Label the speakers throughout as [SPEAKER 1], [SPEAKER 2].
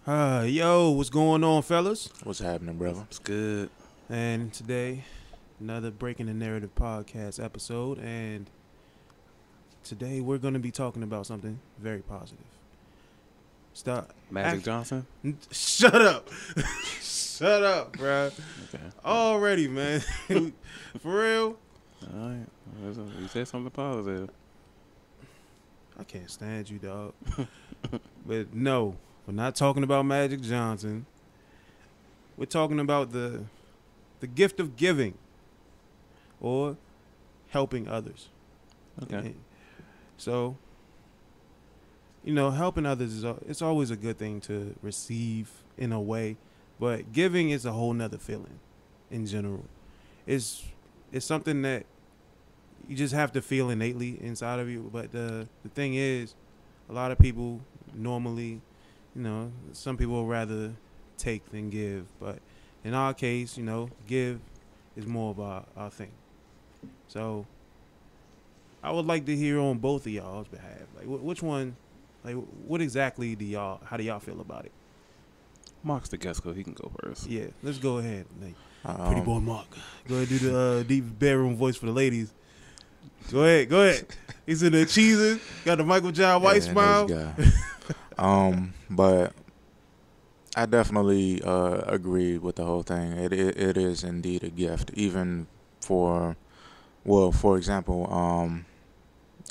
[SPEAKER 1] Yo, what's going on, fellas?
[SPEAKER 2] What's happening, brother?
[SPEAKER 3] It's good.
[SPEAKER 1] And today, another Breaking the Narrative podcast episode. And today, we're going to be talking about something very positive. Stop.
[SPEAKER 3] Magic Johnson?
[SPEAKER 1] Shut up. Shut up, bro.
[SPEAKER 3] Okay.
[SPEAKER 1] Already, man. For real?
[SPEAKER 3] All right. You said something positive.
[SPEAKER 1] I can't stand you, dog. But no, we're not talking about Magic Johnson. We're talking about the gift of giving or helping others.
[SPEAKER 3] Okay.
[SPEAKER 1] So, helping others it's always a good thing to receive in a way, but giving is a whole nother feeling in general. It's something that you just have to feel innately inside of you. But the thing is, a lot of people normally, some people would rather take than give. But in our case, give is more of our thing. So I would like to hear on both of y'all's behalf. Like, which one, like, what exactly how do y'all feel about it?
[SPEAKER 3] Mark's the guest, so he can go first.
[SPEAKER 1] Yeah, let's go ahead. Like, pretty boy Mark. Go ahead and do the deep bedroom voice for the ladies. Go ahead. He's in the cheeses, got the Michael John White smile.
[SPEAKER 2] But I definitely agree with the whole thing. It is indeed a gift, even for example,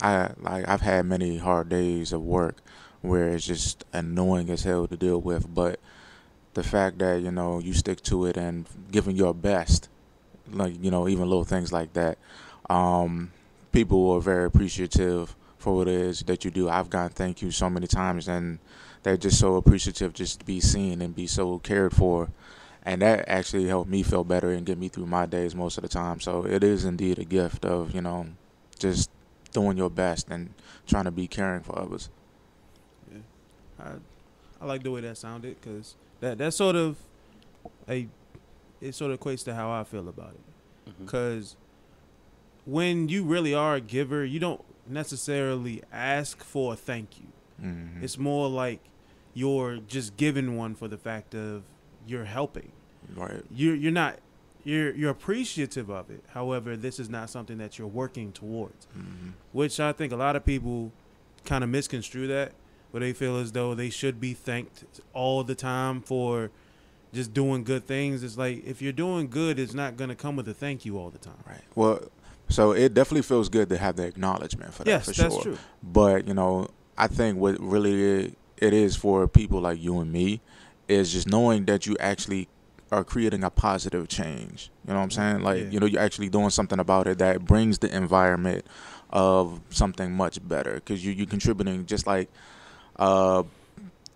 [SPEAKER 2] I've had many hard days of work where it's just annoying as hell to deal with, but the fact that you stick to it and giving your best, like even little things like that, people are very appreciative for what it is that you do. I've gotten thank you so many times, and they're just so appreciative just to be seen and be so cared for. And that actually helped me feel better and get me through my days most of the time. So it is indeed a gift of, just doing your best and trying to be caring for others.
[SPEAKER 1] Yeah. I like the way that sounded, because that sort of, it sort of equates to how I feel about it. Because when you really are a giver, you don't necessarily ask for a thank you.
[SPEAKER 2] Mm-hmm.
[SPEAKER 1] It's more like you're just giving one for the fact of you're helping.
[SPEAKER 2] Right.
[SPEAKER 1] You're appreciative of it. However, this is not something that you're working towards, which I think a lot of people kind of misconstrue that, where they feel as though they should be thanked all the time for just doing good things. It's like, if you're doing good, it's not going to come with a thank you all the time.
[SPEAKER 2] Right. Well, so it definitely feels good to have the acknowledgement for that.
[SPEAKER 1] Yes,
[SPEAKER 2] for
[SPEAKER 1] that's
[SPEAKER 2] sure.
[SPEAKER 1] true.
[SPEAKER 2] But I think what really it is for people like you and me is just knowing that you actually are creating a positive change. You know what I'm saying? Like,
[SPEAKER 1] Yeah.
[SPEAKER 2] you're actually doing something about it that brings the environment of something much better, because you're contributing. Just like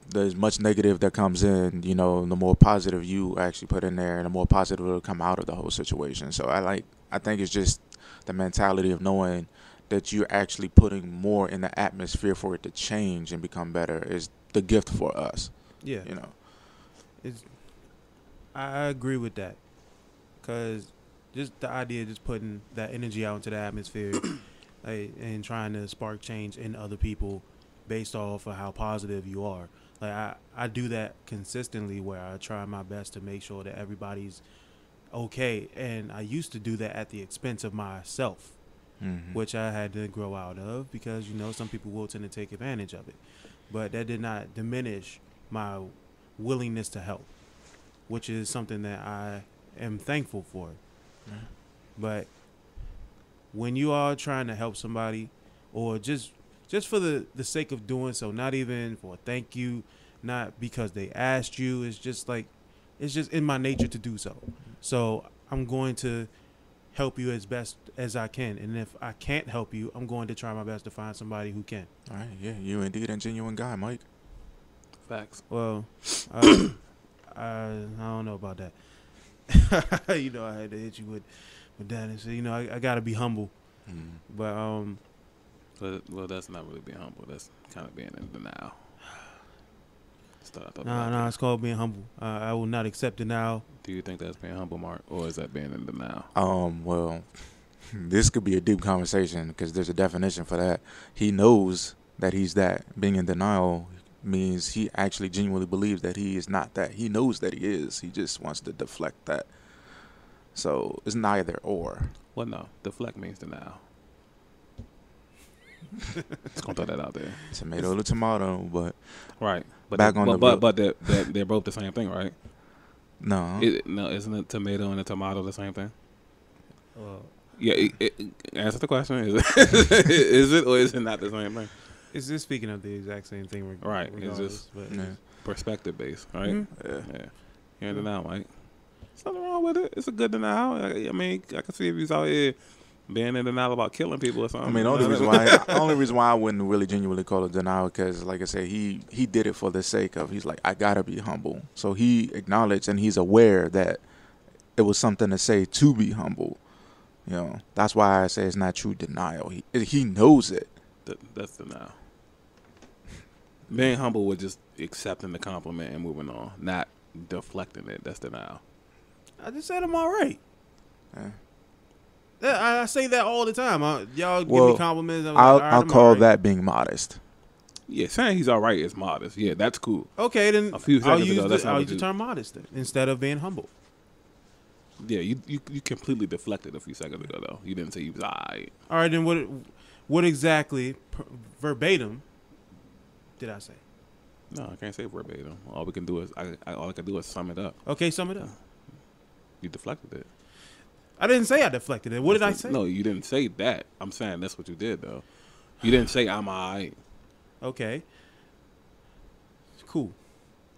[SPEAKER 2] there's much negative that comes in, the more positive you actually put in there, and the more positive will come out of the whole situation. So I think it's just the mentality of knowing that you're actually putting more in the atmosphere for it to change and become better is the gift for us.
[SPEAKER 1] Yeah. I agree with that, because just the idea of just putting that energy out into the atmosphere like, and trying to spark change in other people based off of how positive you are. Like, I do that consistently, where I try my best to make sure that everybody's okay. And I used to do that at the expense of myself, which I had to grow out of, because, some people will tend to take advantage of it. But that did not diminish my willingness to help, which is something that I am thankful for. But when you are trying to help somebody, or just for the sake of doing so, not even for a thank you, not because they asked you, it's just in my nature to do so. So I'm going to help you as best as I can. And if I can't help you, I'm going to try my best to find somebody who can.
[SPEAKER 2] All right. Yeah, you indeed a genuine guy, Mike.
[SPEAKER 3] Facts.
[SPEAKER 1] Well, I don't know about that. I had to hit you with that and say, I got to be humble. But
[SPEAKER 3] well, that's not really being humble. That's kind of being in denial.
[SPEAKER 1] Nah, it's called being humble. I will not accept denial.
[SPEAKER 3] Do you think that's being humble, Mark, or is that being in denial?
[SPEAKER 2] Well, this could be a deep conversation, because there's a definition for that. He knows that he's that. Being in denial, means he actually genuinely believes that he is not that. He knows that he is. He just wants to deflect that. So it's neither or.
[SPEAKER 3] Well, no, deflect means denial. Just gonna throw that out there.
[SPEAKER 2] Tomato to tomato, but
[SPEAKER 3] Right, but
[SPEAKER 2] Back on the real-
[SPEAKER 3] but they're both the same thing, right?
[SPEAKER 2] no.
[SPEAKER 3] No, isn't a tomato and a tomato the same thing?
[SPEAKER 1] Well,
[SPEAKER 3] Yeah, answer the question. Is it, is it or is it not the same thing?
[SPEAKER 1] it's just speaking of the exact same thing.
[SPEAKER 3] Right, it's
[SPEAKER 1] regardless,
[SPEAKER 3] just-
[SPEAKER 1] but
[SPEAKER 2] Yeah.
[SPEAKER 3] Perspective based, right?
[SPEAKER 1] Mhm.
[SPEAKER 2] Yeah.
[SPEAKER 3] Yeah, you're in denial, right? There's nothing wrong with it. It's a good denial. I mean, I can see if he's out here being in denial about killing people or
[SPEAKER 2] I
[SPEAKER 3] something.
[SPEAKER 2] mean, the only reason why I wouldn't really genuinely call it denial, because, like I said, he did it for the sake of, he's like, I gotta be humble. So he acknowledged and he's aware that it was something to say to be humble. You know, that's why I say it's not true denial. He knows it.
[SPEAKER 3] That's denial. Being humble with just accepting the compliment and moving on, not deflecting it. That's denial.
[SPEAKER 1] I just said I'm all right.
[SPEAKER 2] Yeah.
[SPEAKER 1] Yeah, I say that all the time. Y'all give
[SPEAKER 2] Well,
[SPEAKER 1] me compliments. I'm
[SPEAKER 2] I'll
[SPEAKER 1] like, all right, I'm
[SPEAKER 2] call
[SPEAKER 1] all right.
[SPEAKER 2] that being modest.
[SPEAKER 3] Yeah, saying he's all right is modest. Yeah, that's cool.
[SPEAKER 1] Okay, then
[SPEAKER 3] A few
[SPEAKER 1] I'll
[SPEAKER 3] seconds
[SPEAKER 1] use
[SPEAKER 3] ago, that's not
[SPEAKER 1] I'll
[SPEAKER 3] what
[SPEAKER 1] use the
[SPEAKER 3] you-
[SPEAKER 1] term modest then, instead of being humble.
[SPEAKER 3] Yeah, you completely deflected a few seconds ago though. You didn't say he was all right.
[SPEAKER 1] All right, then what exactly verbatim did I say?
[SPEAKER 3] No, I can't say verbatim. All we can do is all I can do is sum it up.
[SPEAKER 1] Okay, sum it up.
[SPEAKER 3] You deflected it.
[SPEAKER 1] I didn't say I deflected it. What did I say?
[SPEAKER 3] No, you didn't say that. I'm saying that's what you did though. You didn't say I'm all right.
[SPEAKER 1] Okay. Cool.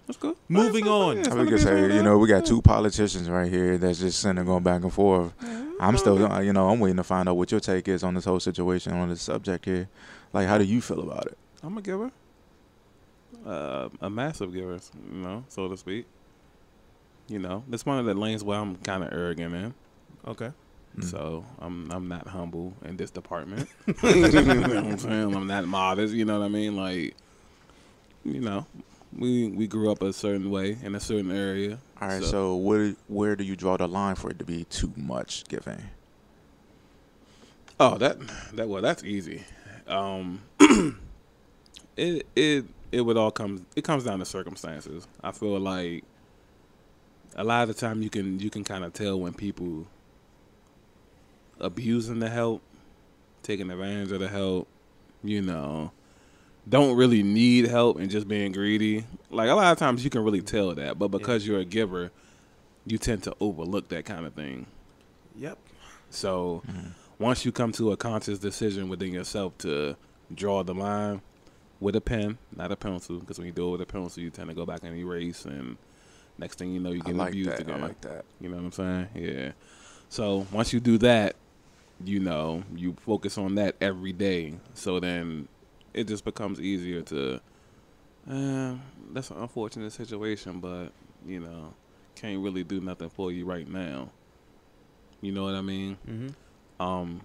[SPEAKER 3] That's good.
[SPEAKER 1] Moving on.
[SPEAKER 3] It's
[SPEAKER 2] We
[SPEAKER 3] gonna
[SPEAKER 2] could
[SPEAKER 3] be
[SPEAKER 2] say,
[SPEAKER 3] good,
[SPEAKER 2] you know, we got two politicians right here that's just sitting there going back and forth. I'm still, you know, I'm waiting to find out what your take is on this whole situation, on this subject here. Like, how do you feel about it?
[SPEAKER 3] I'm a giver. A massive giver, you know, so to speak. You know, it's one of the lanes where I'm kind of arrogant in.
[SPEAKER 1] Okay.
[SPEAKER 3] So I'm not humble in this department. You know what I'm saying? I'm not modest. You know what I mean? Like, you know, we grew up a certain way in a certain area.
[SPEAKER 2] All right, so where do you draw the line for it to be too much giving?
[SPEAKER 3] Oh, that's easy. It would all comes down to circumstances. I feel like a lot of the time you can kind of tell when people abusing the help, taking advantage of the help, you know, don't really need help and just being greedy. Like a lot of times you can really tell that, but because you're a giver, you tend to overlook that kind of thing.
[SPEAKER 1] Yep.
[SPEAKER 3] So once you come to a conscious decision within yourself to draw the line with a pen, not a pencil, because when you do it with a pencil, you tend to go back and erase, and next thing you know, you're getting abused again.
[SPEAKER 2] I like that.
[SPEAKER 3] You know what I'm saying? Yeah. So once you do that, you know, you focus on that every day. So then it just becomes easier to, that's an unfortunate situation, but, you know, can't really do nothing for you right now. You know what I mean?
[SPEAKER 1] Mm-hmm.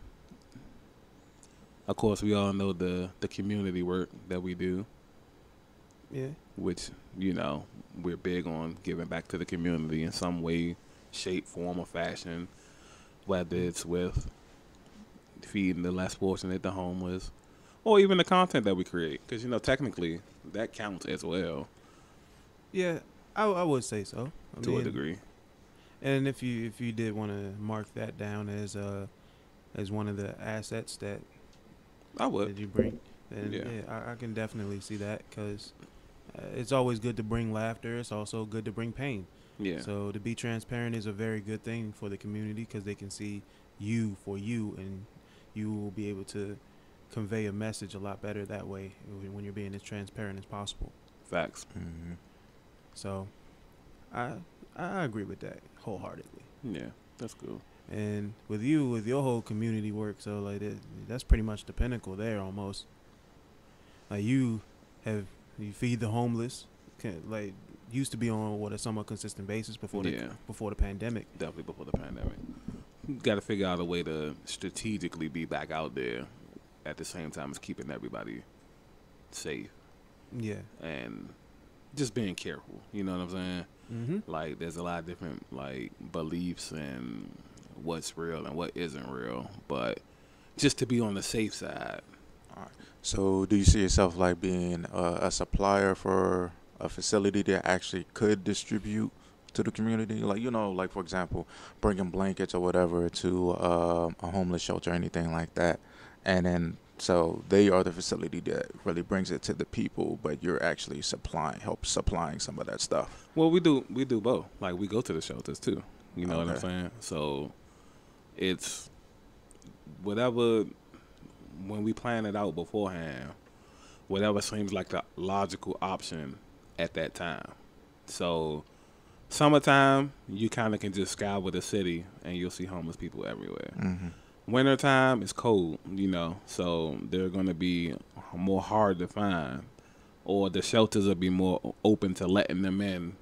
[SPEAKER 3] Of course, we all know the community work that we do,
[SPEAKER 1] Yeah.
[SPEAKER 3] which, you know, we're big on giving back to the community in some way, shape, form, or fashion, whether it's with feeding the less fortunate, the homeless, or even the content that we create. Because, you know, technically, that counts as well.
[SPEAKER 1] Yeah, I would say so.
[SPEAKER 3] To a degree.
[SPEAKER 1] And if you did want to mark that down as one of the assets that
[SPEAKER 3] I would.
[SPEAKER 1] you bring, then
[SPEAKER 3] Yeah.
[SPEAKER 1] I can definitely see that, because it's always good to bring laughter. It's also good to bring pain.
[SPEAKER 3] Yeah.
[SPEAKER 1] So to be transparent is a very good thing for the community, because they can see you for you, and you will be able to convey a message a lot better that way when you're being as transparent as possible.
[SPEAKER 3] Facts.
[SPEAKER 2] Mm-hmm.
[SPEAKER 1] So I agree with that wholeheartedly.
[SPEAKER 3] Yeah, that's cool.
[SPEAKER 1] And with your whole community work, so like that's pretty much the pinnacle there almost. Like you feed the homeless, like used to be on a somewhat consistent basis before the pandemic.
[SPEAKER 3] Definitely before the pandemic. Got to figure out a way to strategically be back out there at the same time as keeping everybody safe
[SPEAKER 1] Yeah.
[SPEAKER 3] and just being careful. You know what I'm saying?
[SPEAKER 1] Mm-hmm.
[SPEAKER 3] Like, there's a lot of different, like, beliefs and what's real and what isn't real. But just to be on the safe side,
[SPEAKER 2] So, do you see yourself like being a supplier for a facility that actually could distribute to the community? Like, like for example, bringing blankets or whatever to a homeless shelter or anything like that. And then, so they are the facility that really brings it to the people, but you're actually help supplying some of that stuff.
[SPEAKER 3] Well, we do both. Like, we go to the shelters too. You know what I'm
[SPEAKER 2] Okay.
[SPEAKER 3] saying? So it's whatever, when we plan it out beforehand, whatever seems like the logical option at that time. So summertime, you kind of can just scour the city and you'll see homeless people everywhere.
[SPEAKER 2] Mm-hmm.
[SPEAKER 3] Wintertime is cold, so they're going to be more hard to find, or the shelters will be more open to letting them in.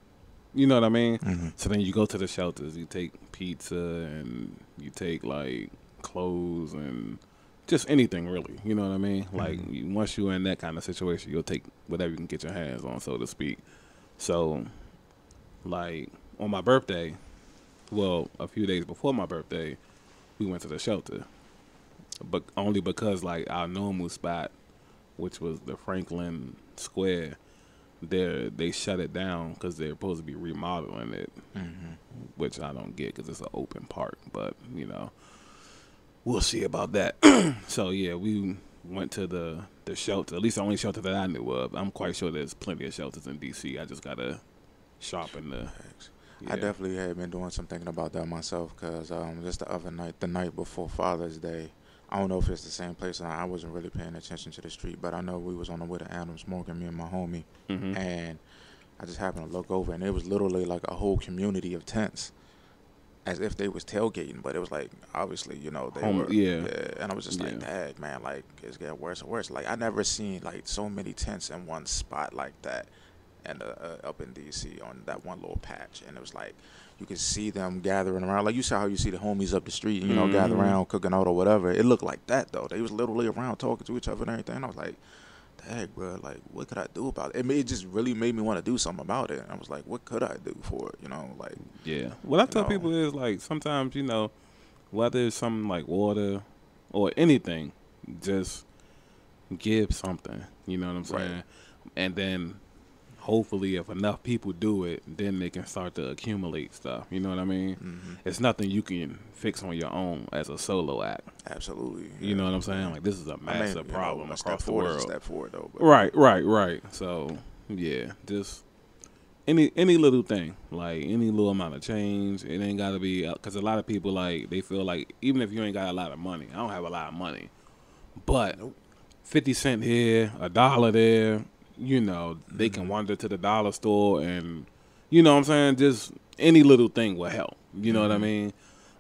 [SPEAKER 3] You know what I mean?
[SPEAKER 2] Mm-hmm.
[SPEAKER 3] So then you go to the shelters, you take pizza and you take like clothes and just anything really. You know what I mean? Like, once you're in that kind of situation, you'll take whatever you can get your hands on, so to speak. So, like, on my birthday, well, a few days before my birthday, we went to the shelter, but only because like our normal spot, which was the Franklin Square, they shut it down because they're supposed to be remodeling it,
[SPEAKER 2] Mm-hmm.
[SPEAKER 3] which I don't get because it's an open park. But we'll see about that. So yeah, we went to the shelter, at least the only shelter that I knew of. I'm quite sure there's plenty of shelters in DC. I just gotta sharpen the.
[SPEAKER 2] I definitely had been doing some thinking about that myself because just the other night, the night before Father's Day, I don't know if it's the same place or not. I wasn't really paying attention to the street, but I know we was on the way to Adams Morgan, me and my homie,
[SPEAKER 3] Mm-hmm.
[SPEAKER 2] and I just happened to look over, and it was literally like a whole community of tents, as if they was tailgating, but it was like, obviously, they were,
[SPEAKER 3] Yeah.
[SPEAKER 2] and I was just like,
[SPEAKER 3] Yeah.
[SPEAKER 2] dang, man, like, it's getting worse and worse. Like, I never seen, like, so many tents in one spot like that, and up in D.C. on that one little patch, and it was like, you could see them gathering around, like you saw how you see the homies up the street, gather around, cooking out or whatever. It looked like that, though. They was literally around talking to each other and everything, and I was like, dang, bro, like, what could I do about it? It just really made me want to do something about it. And I was like, what could I do for it, like.
[SPEAKER 3] Yeah. What I tell
[SPEAKER 2] know.
[SPEAKER 3] people is, like, sometimes, whether it's something like water or anything, just give something. You know what I'm saying?
[SPEAKER 2] Right.
[SPEAKER 3] And then hopefully if enough people do it, then they can start to accumulate stuff. You know what I mean?
[SPEAKER 2] Mm-hmm.
[SPEAKER 3] It's nothing you can fix on your own as a solo act.
[SPEAKER 2] Absolutely.
[SPEAKER 3] You know what I'm saying? Like, this is a massive problem
[SPEAKER 2] a step
[SPEAKER 3] across the
[SPEAKER 2] forward is a
[SPEAKER 3] world.
[SPEAKER 2] step forward, though. But
[SPEAKER 3] Right. So, yeah, just any little thing, like any little amount of change. It ain't got to be, because a lot of people, like, they feel like even if you ain't got a lot of money, I don't have a lot of money, but 50 cents here, $1 there, they can wander to the dollar store and, you know what I'm saying? Just any little thing will help. You know what I mean?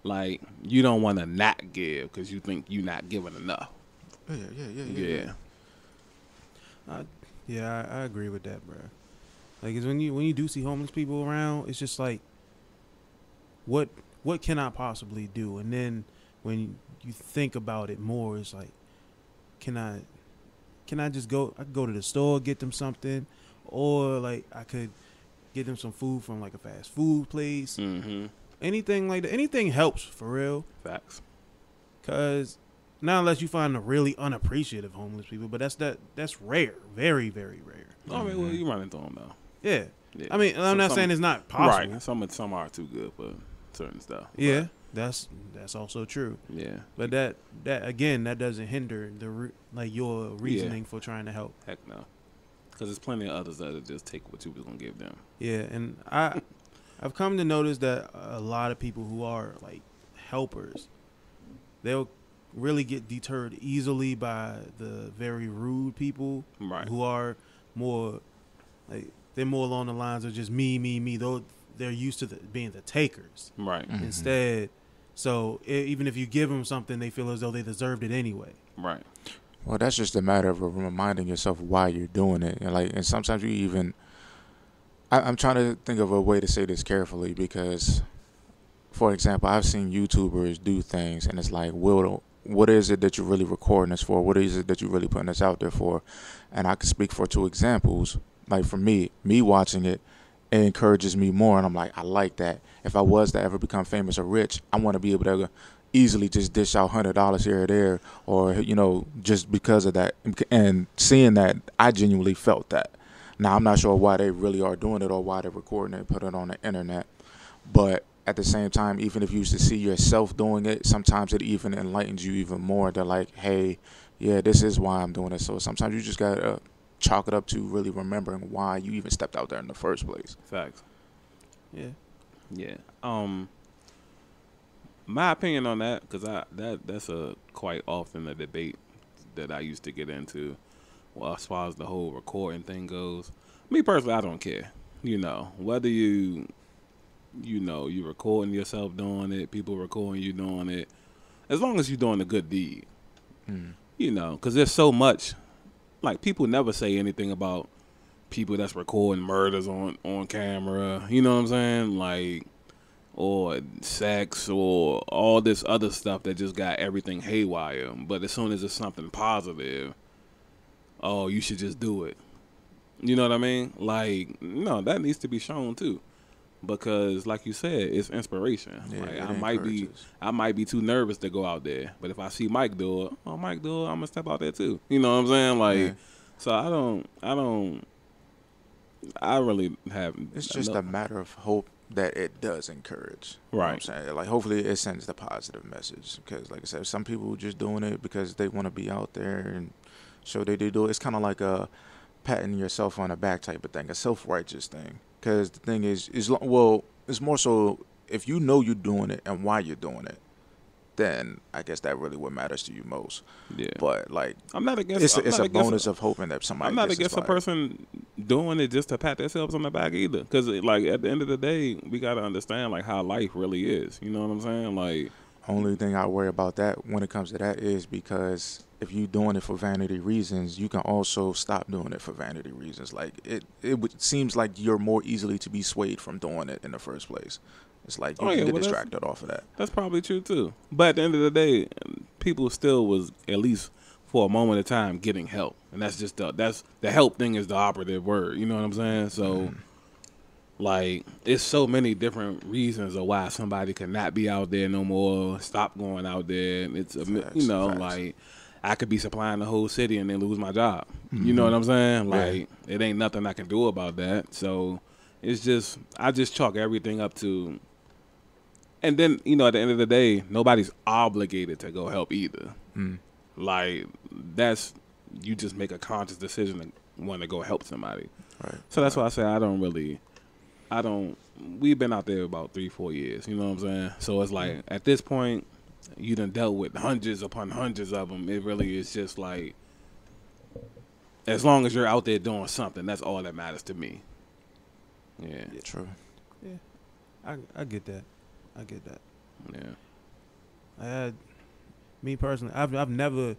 [SPEAKER 3] Like, you don't want to not give because you think you're not giving enough.
[SPEAKER 2] Yeah.
[SPEAKER 1] I agree with that, bro. Like, it's when you do see homeless people around, it's just like, what can I possibly do? And then when you think about it more, it's like, can I just go? I could go to the store, get them something, or like I could get them some food from like a fast food place.
[SPEAKER 3] Mm-hmm.
[SPEAKER 1] Anything like that. Anything helps for real.
[SPEAKER 3] Facts.
[SPEAKER 1] Cause not unless you find the really unappreciative homeless people, but that's rare, very very rare.
[SPEAKER 3] I mean, well, you run into them though.
[SPEAKER 1] Yeah.
[SPEAKER 3] Yeah.
[SPEAKER 1] I mean, I'm not saying it's not possible.
[SPEAKER 3] Right. Some are too good for certain stuff.
[SPEAKER 1] Yeah, that's also true.
[SPEAKER 3] But, yeah.
[SPEAKER 1] But that again, that doesn't hinder your reasoning for trying to help.
[SPEAKER 3] Heck no. Because there's plenty of others that just take what you was gonna give them.
[SPEAKER 1] Yeah, and I've come to notice that a lot of people who are like helpers, they'll really get deterred easily by the very rude people
[SPEAKER 3] Right.
[SPEAKER 1] who are more like they're more along the lines of just me. Though they're used to being the takers
[SPEAKER 3] Right.
[SPEAKER 2] Mhm.
[SPEAKER 1] instead. So even if you give them something, they feel as though they deserved it anyway.
[SPEAKER 3] Right.
[SPEAKER 2] Well, that's just a matter of reminding yourself why you're doing it, and sometimes you even. I'm trying to think of a way to say this carefully because, for example, I've seen YouTubers do things, and it's like, what is it that you're really recording this for? What is it that you're really putting this out there for? And I can speak for two examples. Like for me watching it encourages me more, and I'm like, I like that. If I was to ever become famous or rich, I want to be able to, easily just dish out $100 here or there, or just because of that. And seeing that, I genuinely felt that. Now I'm not sure why they really are doing it or why they're recording it and put it on the internet, but at the same time, even if you used to see yourself doing it, sometimes it even enlightens you even more. They're like, hey, yeah, this is why I'm doing it. So sometimes you just gotta chalk it up to really remembering why you even stepped out there in the first place.
[SPEAKER 3] Facts.
[SPEAKER 1] Yeah.
[SPEAKER 3] Yeah. My opinion on that, because that's a quite often a debate that I used to get into. Well, as far as the whole recording thing goes, me personally, I don't care. Whether you recording yourself doing it, people recording you doing it, as long as you're doing a good deed. Because there's so much, like, people never say anything about people that's recording murders on camera, you know what I'm saying? Like, or sex or all this other stuff that just got everything haywire. But as soon as it's something positive, oh, you should just do it. You know what I mean? Like, no, that needs to be shown too. Because, like you said, it's inspiration.
[SPEAKER 2] Yeah,
[SPEAKER 3] like,
[SPEAKER 2] it
[SPEAKER 3] I might be too nervous to go out there, but if I see Mike do it, I'm gonna step out there too. You know what I'm saying? Like,
[SPEAKER 2] Yeah.
[SPEAKER 3] so I really have.
[SPEAKER 2] It's just a matter of hope that it does encourage. You know what I'm
[SPEAKER 3] Right.
[SPEAKER 2] saying? Like, hopefully it sends the positive message. Because, like I said, some people just doing it because they want to be out there and show they do it. It's kind of like a patting yourself on the back type of thing, a self-righteous thing. Because the thing is it's more so if you know you're doing it and why you're doing it, then I guess that really what matters to you most.
[SPEAKER 3] Yeah.
[SPEAKER 2] But, like,
[SPEAKER 3] I'm not against.
[SPEAKER 2] it's a bonus of hoping that somebody
[SPEAKER 3] I'm not
[SPEAKER 2] gets
[SPEAKER 3] against a
[SPEAKER 2] inspired.
[SPEAKER 3] person doing it just to pat themselves on the back either. Because, like, at the end of the day, we got to understand, like, how life really is. You know what I'm saying? Like,
[SPEAKER 2] Only thing I worry about that when it comes to that is because if you're doing it for vanity reasons, you can also stop doing it for vanity reasons. Like, it seems like you're more easily to be swayed from doing it in the first place. It's like you can get distracted off of that.
[SPEAKER 3] that's probably true, too. But at the end of the day, people still was, at least for a moment of time, getting help. And that's just the help thing is the operative word. You know what I'm saying? So, like, it's so many different reasons of why somebody could not be out there no more, stop going out there. It's,
[SPEAKER 2] Facts.
[SPEAKER 3] like, I could be supplying the whole city and then lose my job. You know what I'm saying? Like, it ain't nothing I can do about that. So, it's just, I just chalk everything up to, and then, at the end of the day, nobody's obligated to go help either. Like, you just make a conscious decision to want to go help somebody.
[SPEAKER 2] Right.
[SPEAKER 3] So that's why I say we've been out there about 3-4 years, you know what I'm saying? So it's like, at this point, you done dealt with hundreds upon hundreds of them. It really is just like, as long as you're out there doing something, that's all that matters to me. Yeah.
[SPEAKER 2] True.
[SPEAKER 1] I get that. I get that.
[SPEAKER 3] Yeah.
[SPEAKER 1] Me personally, I've never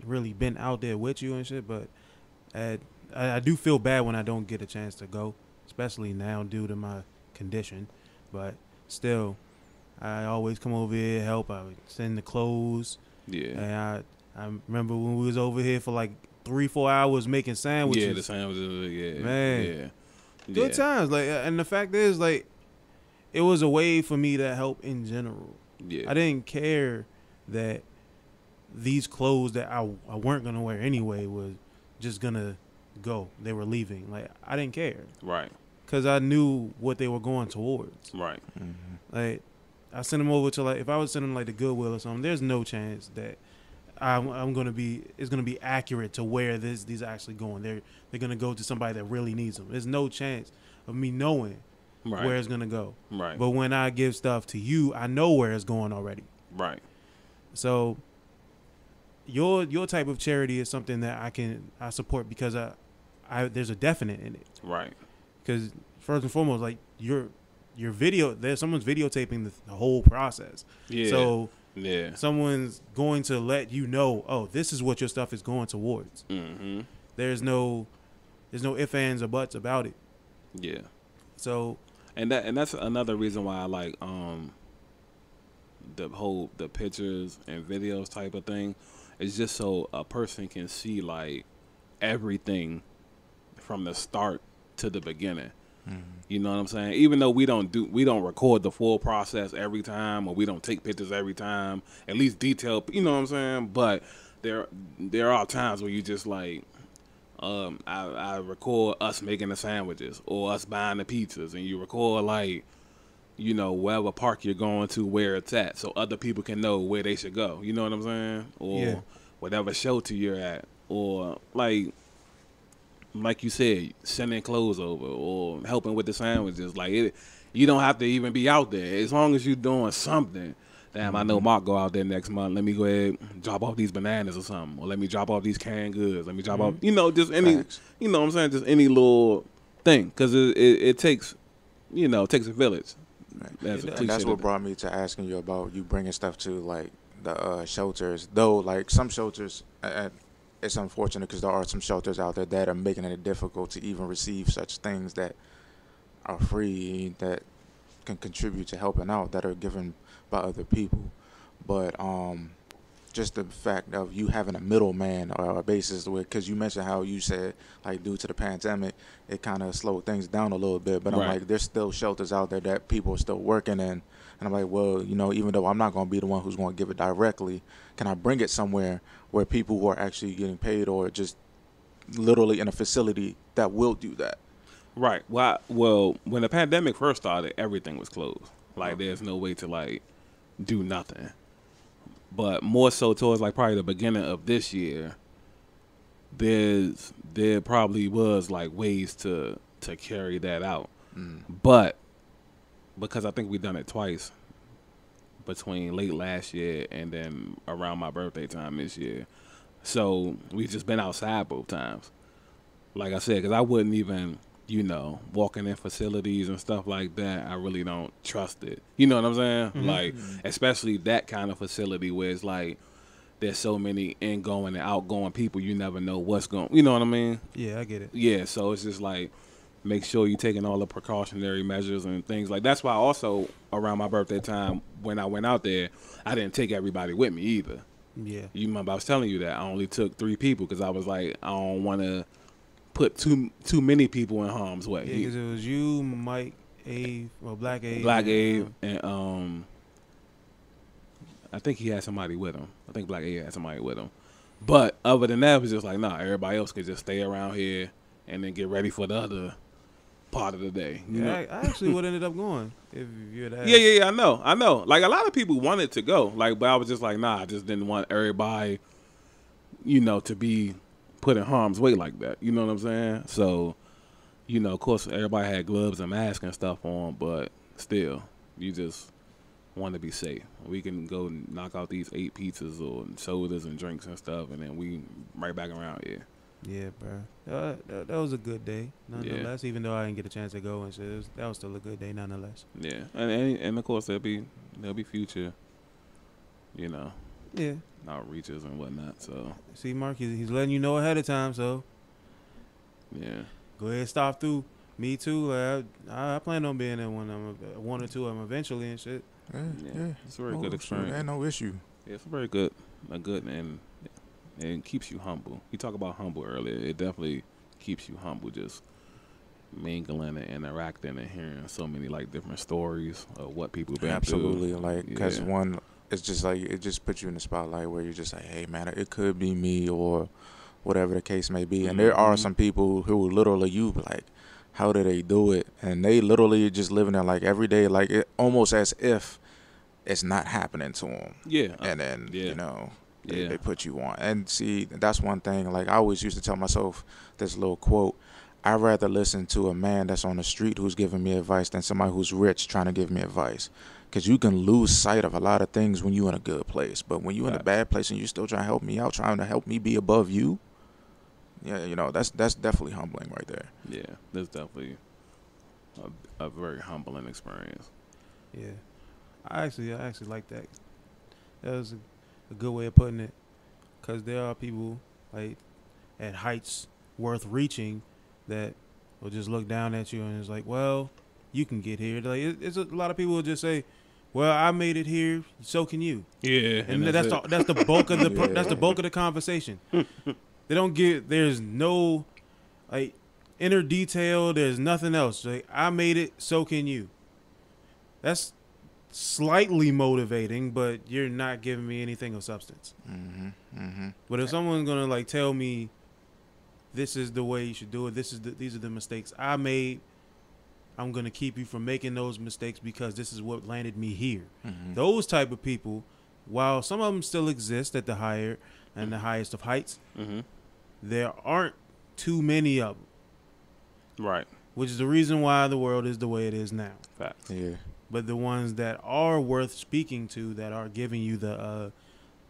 [SPEAKER 1] really been out there with you and shit, but I do feel bad when I don't get a chance to go, especially now due to my condition. But still, I always come over here, help. I would send the clothes.
[SPEAKER 3] Yeah.
[SPEAKER 1] And I remember when we was over here for like 3-4 hours making sandwiches.
[SPEAKER 3] Yeah, the sandwiches, yeah.
[SPEAKER 1] Man.
[SPEAKER 3] Yeah.
[SPEAKER 1] Good times. Like, and the fact is, like, it was a way for me to help in general.
[SPEAKER 3] Yeah.
[SPEAKER 1] I didn't care that these clothes that I weren't gonna wear anyway was just gonna go. They were leaving. Like, I didn't care.
[SPEAKER 3] Right.
[SPEAKER 1] Because I knew what they were going towards.
[SPEAKER 3] Right.
[SPEAKER 1] Like, I sent them over to, like, if I was sending them like the Goodwill or something, there's no chance that I'm gonna be, it's gonna be accurate to where these are actually going. They're gonna go to somebody that really needs them. There's no chance of me knowing
[SPEAKER 3] Right.
[SPEAKER 1] where it's gonna go.
[SPEAKER 3] Right.
[SPEAKER 1] But when I give stuff to you, I know where it's going already.
[SPEAKER 3] Right.
[SPEAKER 1] So your type of charity is something that I support because I there's a definite in it.
[SPEAKER 3] Right.
[SPEAKER 1] Because first and foremost, like, your video, there's someone's videotaping the whole process.
[SPEAKER 3] Yeah.
[SPEAKER 1] So
[SPEAKER 3] Yeah.
[SPEAKER 1] someone's going to let you know, oh, this is what your stuff is going towards.
[SPEAKER 3] Mm-hmm.
[SPEAKER 1] There's no ifs, ands, or buts about it.
[SPEAKER 3] Yeah.
[SPEAKER 1] So
[SPEAKER 3] And that's another reason why I like the pictures and videos type of thing. It's just so a person can see, like, everything from the start to the beginning. You know what I'm saying? Even though we don't record the full process every time, or we don't take pictures every time, at least detail. You know what I'm saying? But there are times where you just like, I record us making the sandwiches or us buying the pizzas, and you record like, you know, wherever park you're going to, where it's at, so other people can know where they should go. You know what I'm saying? Or whatever shelter you're at, or like you said, sending clothes over or helping with the sandwiches. Like you don't have to even be out there as long as you're doing something. Damn, I know Mark go out there next month. Let me go ahead and drop off these bananas or something, or let me drop off these canned goods. Let me drop off, you know, just any, you know what I'm saying, just any little thing, because it takes, you know, it takes a village.
[SPEAKER 2] And that's what brought me to asking you about you bringing stuff to like the shelters. Though, like some shelters, it's unfortunate because there are some shelters out there that are making it difficult to even receive such things that are free, that can contribute to helping out, that are given by other people. But just the fact of you having a middleman or a basis, because you mentioned how you said like due to the pandemic it kind of slowed things down a little bit, but I'm like, there's still shelters out there that people are still working in, and I'm like, well, you know, even though I'm not going to be the one who's going to give it directly, can I bring it somewhere where people who are actually getting paid, or just literally in a facility that will do that?
[SPEAKER 3] Right. Well, when the pandemic first started, everything was closed. Like, there's no way to like do nothing. But more so towards like probably the beginning of this year, there probably was like ways to carry that out. But because I think we done it twice between late last year and then around my birthday time this year, so we've just been outside both times. Like I said, because I wouldn't even, you know, walking in facilities and stuff like that, I really don't trust it. You know what I'm saying? Like, especially that kind of facility where it's like there's so many ingoing and outgoing people, you never know what's going. You know what I mean?
[SPEAKER 1] Yeah, I get it.
[SPEAKER 3] Yeah, so it's just like, make sure you're taking all the precautionary measures and things like. That's why also around my birthday time when I went out there, I didn't take everybody with me either.
[SPEAKER 1] Yeah.
[SPEAKER 3] You remember I was telling you that I only took 3 people because I was like, I don't want to put too many people in harm's way.
[SPEAKER 1] Yeah, because it was you, Mike, Black
[SPEAKER 3] Abe, and I think he had somebody with him. I think Black Abe had somebody with him. But other than that, it was just like, nah, everybody else could just stay around here and then get ready for the other part of the day. You know?
[SPEAKER 1] I actually would have ended up going if you had asked.
[SPEAKER 3] Yeah, I know. Like, a lot of people wanted to go, like, but I was just like, nah, I just didn't want everybody, you know, to be put in harm's way like that. You know what I'm saying? So, you know, of course, everybody had gloves and masks and stuff on, but still, you just want to be safe. We can go knock out these 8 pizzas or sodas and drinks and stuff, and then we right back around here.
[SPEAKER 1] Yeah, bro. That was a good day, nonetheless. Even though I didn't get a chance to go and shit, that was still a good day, nonetheless.
[SPEAKER 3] Yeah, and of course there'll be future, you know, outreaches and whatnot. So
[SPEAKER 1] see, Mark, he's letting you know ahead of time. So
[SPEAKER 3] yeah,
[SPEAKER 1] go ahead, stop through. Me too. Like, I plan on being in one or two of them eventually and shit.
[SPEAKER 3] Yeah. It's a very good experience.
[SPEAKER 2] Ain't no issue.
[SPEAKER 3] Yeah, it's very good, and it keeps you humble. You talk about humble earlier. It definitely keeps you humble, just mingling and interacting and hearing so many like different stories of what people been
[SPEAKER 2] Absolutely,
[SPEAKER 3] through.
[SPEAKER 2] like, because one, it's just like, it just puts you in the spotlight where you're just like, hey man, it could be me or whatever the case may be. And there are some people who literally, you be like, how do they do it? And they literally just living there like every day, like it almost as if it's not happening to them.
[SPEAKER 3] Yeah,
[SPEAKER 2] and then you know.
[SPEAKER 3] Yeah.
[SPEAKER 2] They put you on. And see, that's one thing. Like, I always used to tell myself this little quote: I'd rather listen to a man that's on the street who's giving me advice than somebody who's rich trying to give me advice. Because you can lose sight of a lot of things when you're in a good place. But when you're in a bad place and you're still trying to help me out, trying to help me be above you, yeah, you know, that's definitely humbling right there.
[SPEAKER 3] Yeah, that's definitely a very humbling experience.
[SPEAKER 1] Yeah. I actually like that. That was a good way of putting it, because there are people like at heights worth reaching that will just look down at you and it's like, well, you can get here. Like, it's a lot of people will just say, well, I made it here, so can you.
[SPEAKER 3] Yeah,
[SPEAKER 1] and that's the bulk of the that's the bulk of the conversation. They don't get, there's no, like, inner detail. There's nothing else. Like, I made it, so can you. That's slightly motivating, but you're not giving me anything of substance. But if someone's gonna like tell me, this is the way you should do it, these are the mistakes I made, I'm gonna keep you from making those mistakes because this is what landed me here. Those type of people, while some of them still exist at the higher and the highest of heights, there aren't too many of them.
[SPEAKER 3] Right.
[SPEAKER 1] Which is the reason why the world is the way it is now.
[SPEAKER 3] Facts.
[SPEAKER 2] Yeah.
[SPEAKER 1] But the ones that are worth speaking to, that are giving you the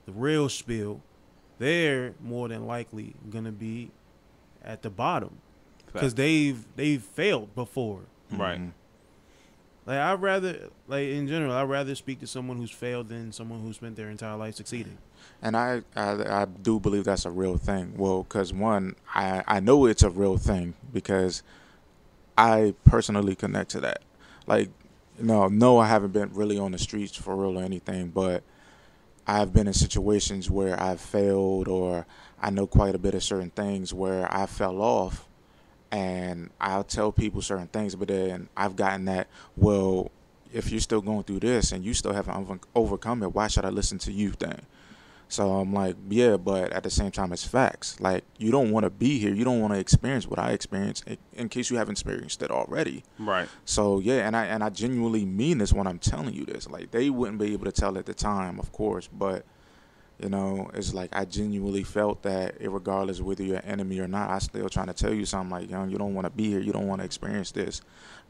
[SPEAKER 1] real spiel, they're more than likely gonna be at the bottom because they've failed before.
[SPEAKER 3] Right.
[SPEAKER 1] Like, I'd rather, like, in general, I'd rather speak to someone who's failed than someone who spent their entire life succeeding.
[SPEAKER 2] And I do believe that's a real thing. Well, because one, I know it's a real thing because I personally connect to that. Like, no, I haven't been really on the streets for real or anything, but I've been in situations where I've failed, or I know quite a bit of certain things where I fell off, and I'll tell people certain things, but then I've gotten that, well, if you're still going through this and you still haven't overcome it, why should I listen to you thing? So I'm like, yeah, but at the same time, it's facts. Like, you don't want to be here. You don't want to experience what I experienced in case you haven't experienced it already.
[SPEAKER 3] Right.
[SPEAKER 2] So, yeah, and I genuinely mean this when I'm telling you this. Like, they wouldn't be able to tell at the time, of course, but, it's like I genuinely felt that regardless whether you're an enemy or not, I still trying to tell you something like, you don't want to be here. You don't want to experience this.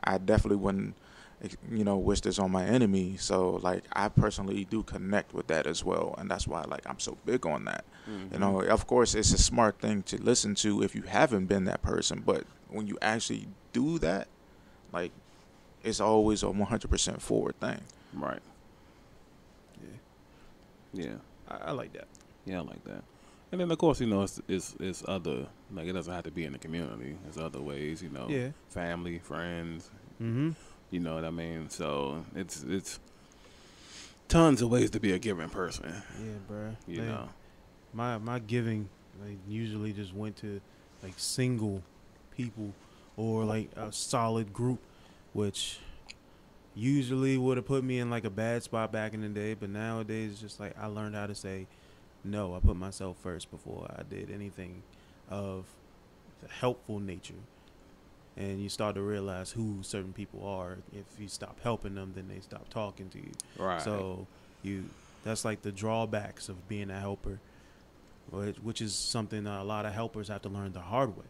[SPEAKER 2] I definitely wouldn't wish this on my enemy. So, like, I personally do connect with that as well, and that's why, like, I'm so big on that. Of course, it's a smart thing to listen to if you haven't been that person, but when you actually do that, like, it's always a 100% forward thing.
[SPEAKER 3] Right. Yeah.
[SPEAKER 1] I like that.
[SPEAKER 3] Yeah, I like that. And then, of course, it's other, like, it doesn't have to be in the community. There's other ways,
[SPEAKER 1] Yeah.
[SPEAKER 3] Family, friends.
[SPEAKER 1] Mm-hmm.
[SPEAKER 3] You know what I mean? So it's tons of ways to be a giving person.
[SPEAKER 1] Yeah, bro.
[SPEAKER 3] You know,
[SPEAKER 1] my giving, like, usually just went to, like, single people or like a solid group, which usually would have put me in like a bad spot back in the day. But nowadays, it's just like I learned how to say no. I put myself first before I did anything of the helpful nature. And you start to realize who certain people are. If you stop helping them, then they stop talking to you.
[SPEAKER 3] right.
[SPEAKER 1] So that's like the drawbacks of being a helper, which is something that a lot of helpers have to learn the hard way.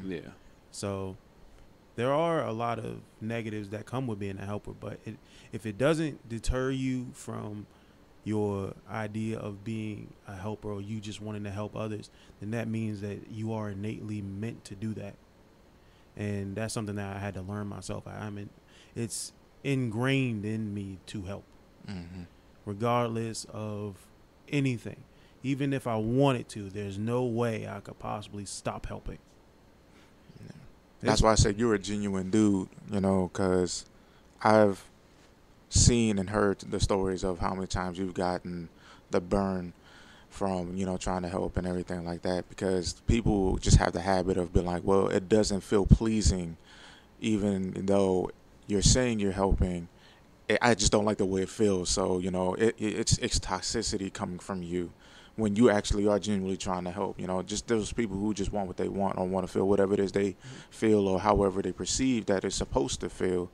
[SPEAKER 3] Yeah.
[SPEAKER 1] So there are a lot of negatives that come with being a helper, but if it doesn't deter you from your idea of being a helper, or you just wanting to help others, then that means that you are innately meant to do that. And that's something that I had to learn myself. It's ingrained in me to help, regardless of anything. Even if I wanted to, there's no way I could possibly stop helping.
[SPEAKER 2] Yeah. That's why I said you're a genuine dude, because I've seen and heard the stories of how many times you've gotten the burn from, trying to help and everything like that, because people just have the habit of being like, well, it doesn't feel pleasing, even though you're saying you're helping. I just don't like the way it feels. So, it's toxicity coming from you when you actually are genuinely trying to help. Just those people who just want what they want or want to feel whatever it is they feel, or however they perceive that it's supposed to feel.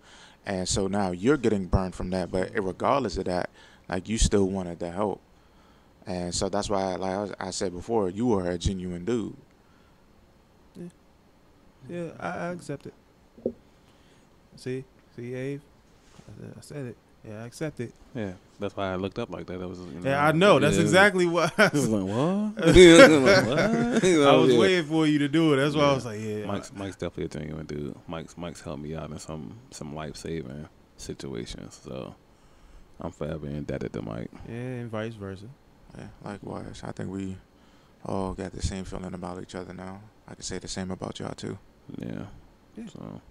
[SPEAKER 2] And so now you're getting burned from that, but regardless of that, like, you still wanted to help. And so that's why, like I said before, you are a genuine dude.
[SPEAKER 1] Yeah, I accept it. See, Abe? I said it. Yeah, I accept it.
[SPEAKER 3] Yeah, that's why I looked up like that. That was,
[SPEAKER 1] I know. That's exactly what I
[SPEAKER 3] was like, what?
[SPEAKER 1] I was waiting for you to do it. That's why I was like, yeah.
[SPEAKER 3] Mike's definitely a genuine dude. Mike's helped me out in some life-saving situations. So I'm forever indebted to Mike.
[SPEAKER 1] Yeah, and vice versa.
[SPEAKER 2] Yeah, likewise. I think we all got the same feeling about each other now. I can say the same about y'all too.
[SPEAKER 3] Yeah. So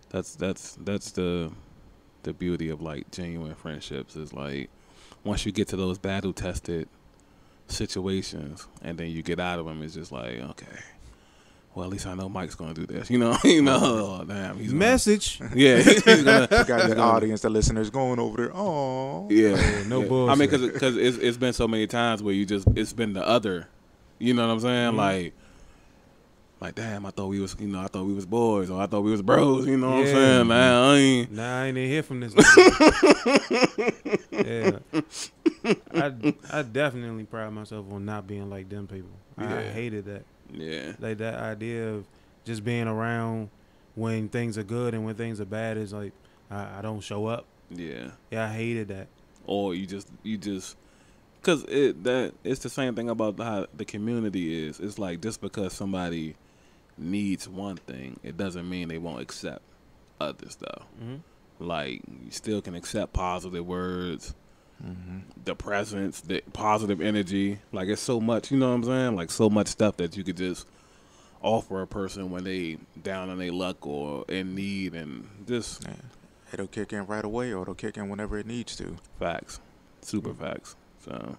[SPEAKER 3] that's the beauty of, like, genuine friendships, is like once you get to those battle tested situations and then you get out of them, it's just like, okay, well, at least I know Mike's gonna do this. You know, oh, damn, he's
[SPEAKER 1] Message.
[SPEAKER 3] yeah, he's gonna.
[SPEAKER 2] You got the audience, the listeners going over there. Oh,
[SPEAKER 3] Yeah,
[SPEAKER 1] no
[SPEAKER 3] yeah.
[SPEAKER 1] bullshit.
[SPEAKER 3] I mean, because it's been so many times where it's been the other. You know what I'm saying? Like, damn, I thought we was boys, or I thought we was bros. You know what I'm
[SPEAKER 1] Yeah.
[SPEAKER 3] saying, man? I ain't.
[SPEAKER 1] Nah, I ain't even hear from this nigga. Yeah. I definitely pride myself on not being like them people. I
[SPEAKER 3] Yeah.
[SPEAKER 1] hated that.
[SPEAKER 3] Yeah,
[SPEAKER 1] Like that idea of just being around when things are good and when things are bad is like I don't show up.
[SPEAKER 3] yeah.
[SPEAKER 1] Yeah, I hated that.
[SPEAKER 3] Or you just, because it's the same thing about how the community is. It's like just because somebody needs one thing, it doesn't mean they won't accept other stuff.
[SPEAKER 1] Mm-hmm.
[SPEAKER 3] Like you still can accept positive words,
[SPEAKER 2] mm-hmm.
[SPEAKER 3] the presence, the positive energy. Like it's so much, you know what I'm saying? Like so much stuff that you could just offer a person when they down on their luck or in need, and just
[SPEAKER 2] Yeah. It'll kick in right away, or it'll kick in whenever it needs to.
[SPEAKER 3] facts, super facts. So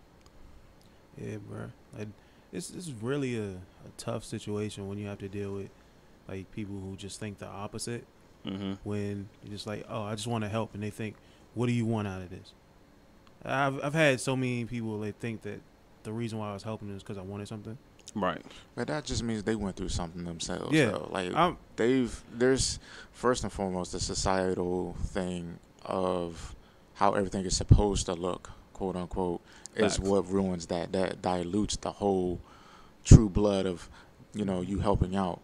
[SPEAKER 1] Yeah, bro. Like it's really a tough situation when you have to deal with like people who just think the opposite. When you're just like, oh, I just want to help, and they think, what do you want out of this? I've had so many people they think that the reason why I was helping them is because I wanted something.
[SPEAKER 3] right,
[SPEAKER 2] But that just means they went through something themselves.
[SPEAKER 1] Yeah.
[SPEAKER 2] Though. Like
[SPEAKER 1] I'm-
[SPEAKER 2] there's first and foremost the societal thing of how everything is supposed to look, quote unquote, is
[SPEAKER 3] Facts.
[SPEAKER 2] what ruins that. That dilutes the whole true blood of, you helping out.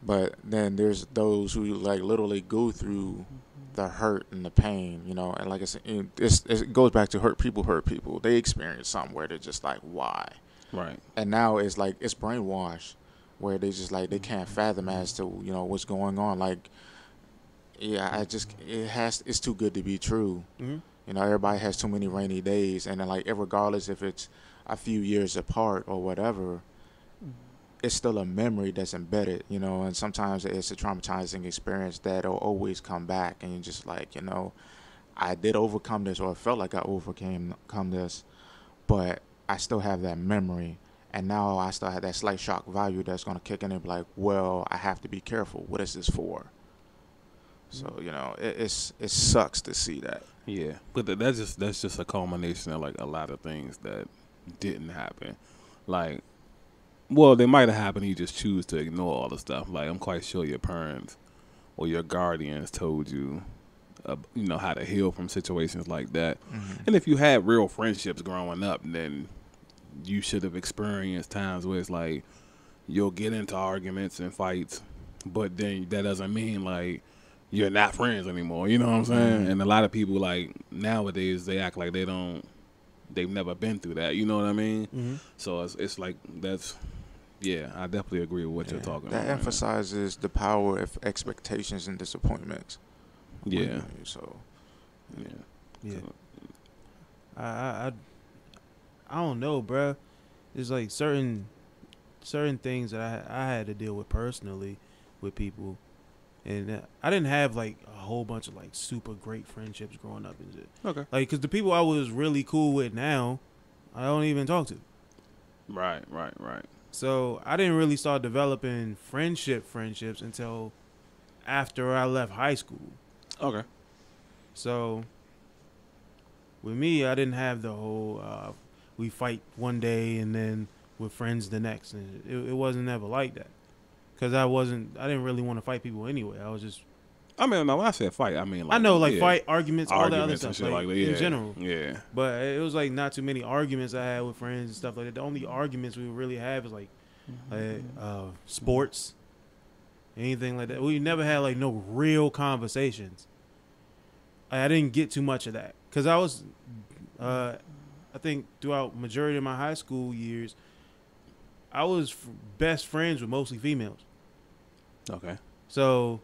[SPEAKER 2] But then there's those who like literally go through the hurt and the pain, and like I said, it goes back to hurt people. They experience something where they're just like, why?
[SPEAKER 3] right.
[SPEAKER 2] And now it's like it's brainwashed, where they just like they can't fathom as to what's going on. Like, yeah, it's too good to be true.
[SPEAKER 1] Mm-hmm.
[SPEAKER 2] Everybody has too many rainy days, and then like regardless if it's a few years apart or whatever, it's still a memory that's embedded. And sometimes it's a traumatizing experience that'll always come back, and you're just like, I did overcome this, or I felt like I overcame this, but I still have that memory, and now I still have that slight shock value that's going to kick in and be like, well, I have to be careful. What is this for? So, it sucks to see that.
[SPEAKER 3] Yeah, but that's just a culmination of like a lot of things that didn't happen. Like, well, they might have happened. You just choose to ignore all the stuff. Like, I'm quite sure your parents or your guardians told you, how to heal from situations like that.
[SPEAKER 2] Mm-hmm.
[SPEAKER 3] And if you had real friendships growing up, then you should have experienced times where it's like you'll get into arguments and fights, but then that doesn't mean like you're not friends anymore. You know what I'm saying?
[SPEAKER 2] Mm-hmm.
[SPEAKER 3] And a lot of people like nowadays they act like they've never been through that. You know what I mean?
[SPEAKER 1] Mm-hmm.
[SPEAKER 3] So it's like that's. Yeah, I definitely agree with what you're talking
[SPEAKER 2] that
[SPEAKER 3] about. man.
[SPEAKER 2] emphasizes the power of expectations and disappointments.
[SPEAKER 3] Yeah,
[SPEAKER 2] So,
[SPEAKER 3] yeah.
[SPEAKER 1] Yeah.
[SPEAKER 3] So,
[SPEAKER 1] I don't know, bruh. There's like certain things that I had to deal with personally with people, and I didn't have like a whole bunch of like super great friendships growing up and shit.
[SPEAKER 3] Okay.
[SPEAKER 1] Like, cause the people I was really cool with now, I don't even talk to.
[SPEAKER 3] Right.
[SPEAKER 1] So I didn't really start developing friendships until after I left high school.
[SPEAKER 3] Okay.
[SPEAKER 1] So with me, I didn't have the whole we fight one day and then we're friends the next, and it wasn't ever like that. Cause I didn't really want to fight people anyway. I was just,
[SPEAKER 3] I mean, no, when I said fight, I mean like
[SPEAKER 1] I know, like
[SPEAKER 3] yeah,
[SPEAKER 1] fight, arguments, all that other
[SPEAKER 3] arguments
[SPEAKER 1] stuff,
[SPEAKER 3] and shit
[SPEAKER 1] like,
[SPEAKER 3] like that. Yeah.
[SPEAKER 1] in general.
[SPEAKER 3] Yeah.
[SPEAKER 1] But it was like not too many arguments I had with friends and stuff like that. The only arguments we would really have is like sports, anything like that. We never had like no real conversations. I didn't get too much of that because I was, I think throughout majority of my high school years, I was best friends with mostly females.
[SPEAKER 3] Okay.
[SPEAKER 1] So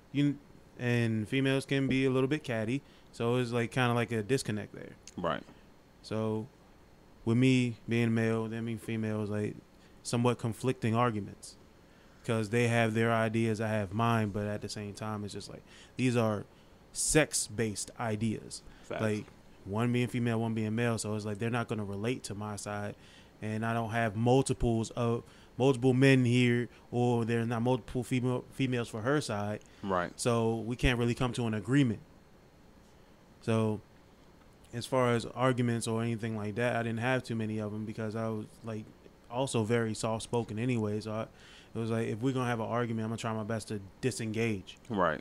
[SPEAKER 1] and females can be a little bit catty, so it's like kind of like a disconnect there.
[SPEAKER 3] Right.
[SPEAKER 1] So with me being male, them being female, is like somewhat conflicting arguments because they have their ideas, I have mine, but at the same time, it's just like these are sex-based ideas.
[SPEAKER 3] Facts.
[SPEAKER 1] Like one being female, one being male, so it's like they're not going to relate to my side, and I don't have multiples of multiple men here, or there's not multiple females for her side.
[SPEAKER 3] Right.
[SPEAKER 1] So we can't really come to an agreement. So as far as arguments or anything like that, I didn't have too many of them because I was like also very soft spoken anyway. So it was like, if we're gonna have an argument, I'm gonna try my best to disengage.
[SPEAKER 3] Right.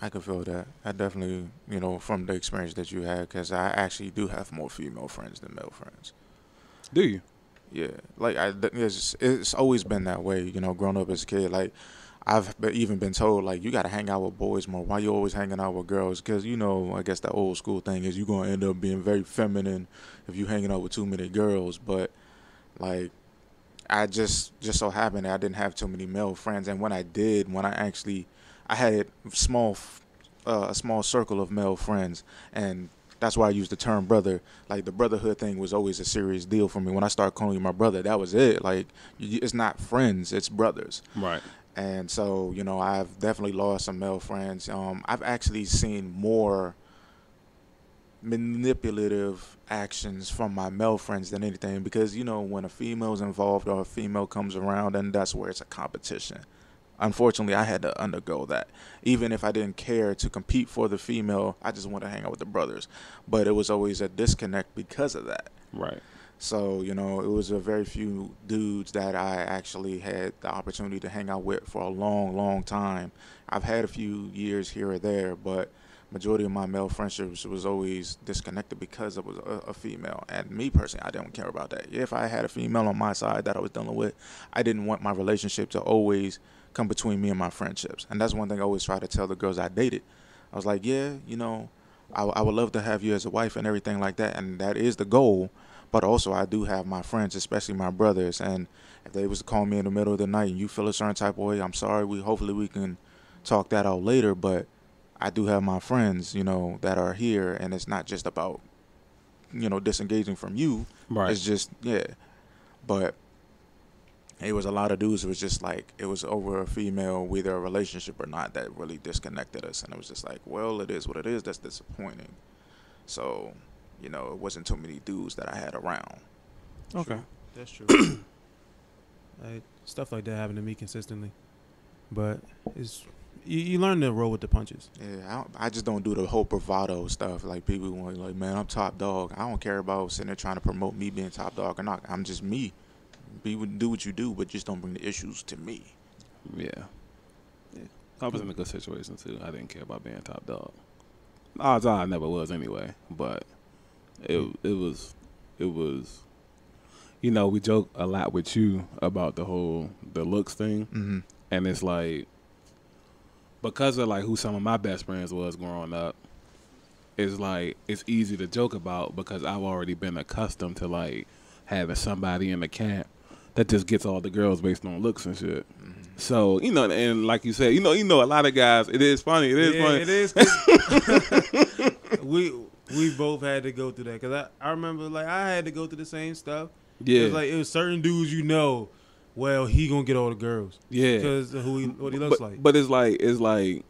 [SPEAKER 2] I can feel that. I definitely, from the experience that you had, because I actually do have more female friends than male friends.
[SPEAKER 3] Do you?
[SPEAKER 2] Yeah, like it's always been that way. Growing up as a kid, like even been told, like, you got to hang out with boys more. Why you always hanging out with girls? Because I guess the old school thing is you're gonna end up being very feminine if you hanging out with too many girls. But like, I just so happened that I didn't have too many male friends, and when I did, I had a small circle of male friends, and that's why I used the term brother. Like, the brotherhood thing was always a serious deal for me. When I started calling you my brother, that was it. Like, it's not friends, it's brothers.
[SPEAKER 3] Right.
[SPEAKER 2] And so, I've definitely lost some male friends. I've actually seen more manipulative actions from my male friends than anything, because, when a female's involved or a female comes around, and that's where it's a competition. Unfortunately, I had to undergo that. Even if I didn't care to compete for the female, I just wanted to hang out with the brothers. But it was always a disconnect because of that.
[SPEAKER 3] Right.
[SPEAKER 2] So, it was a very few dudes that I actually had the opportunity to hang out with for a long, long time. I've had a few years here or there, but majority of my male friendships was always disconnected because it was a female. And me personally, I didn't care about that. If I had a female on my side that I was dealing with, I didn't want my relationship to always come between me and my friendships. And that's one thing I always try to tell the girls I dated. I was like, yeah, I would love to have you as a wife and everything like that, and that is the goal. But also, I do have my friends, especially my brothers, and if they was to call me in the middle of the night and you feel a certain type of way, I'm sorry. Hopefully we can talk that out later. But I do have my friends, that are here, and it's not just about, disengaging from you.
[SPEAKER 3] Right.
[SPEAKER 2] It's just, yeah. But it was a lot of dudes. It was just like, it was over a female, whether a relationship or not, that really disconnected us. And it was just like, well, it is what it is. That's disappointing. So, it wasn't too many dudes that I had around.
[SPEAKER 3] Okay.
[SPEAKER 1] True. That's true. Stuff like that happened to me consistently. But you learn to roll with the punches.
[SPEAKER 2] Yeah, I just don't do the whole bravado stuff. Like, people want, like, man, I'm top dog. I don't care about sitting there trying to promote me being top dog or not. I'm just me. Do what you do, but just don't bring the issues to me.
[SPEAKER 3] Yeah. I was in a good situation too. I didn't care about being top dog. Odds are I never was anyway. But it was. We joke a lot with you about the looks thing,
[SPEAKER 2] Mm-hmm.
[SPEAKER 3] and it's like, because of like who some of my best friends was growing up, it's like it's easy to joke about because I've already been accustomed to like having somebody in the camp that just gets all the girls based on looks and shit. Mm-hmm. So, and like you said, a lot of guys, it is funny. It is funny.
[SPEAKER 1] It is. We both had to go through that. Because I remember, like, I had to go through the same stuff.
[SPEAKER 3] Yeah.
[SPEAKER 1] It was certain dudes, well, he going to get all the girls.
[SPEAKER 3] Yeah.
[SPEAKER 1] Because of what he looks like.
[SPEAKER 3] But it's like,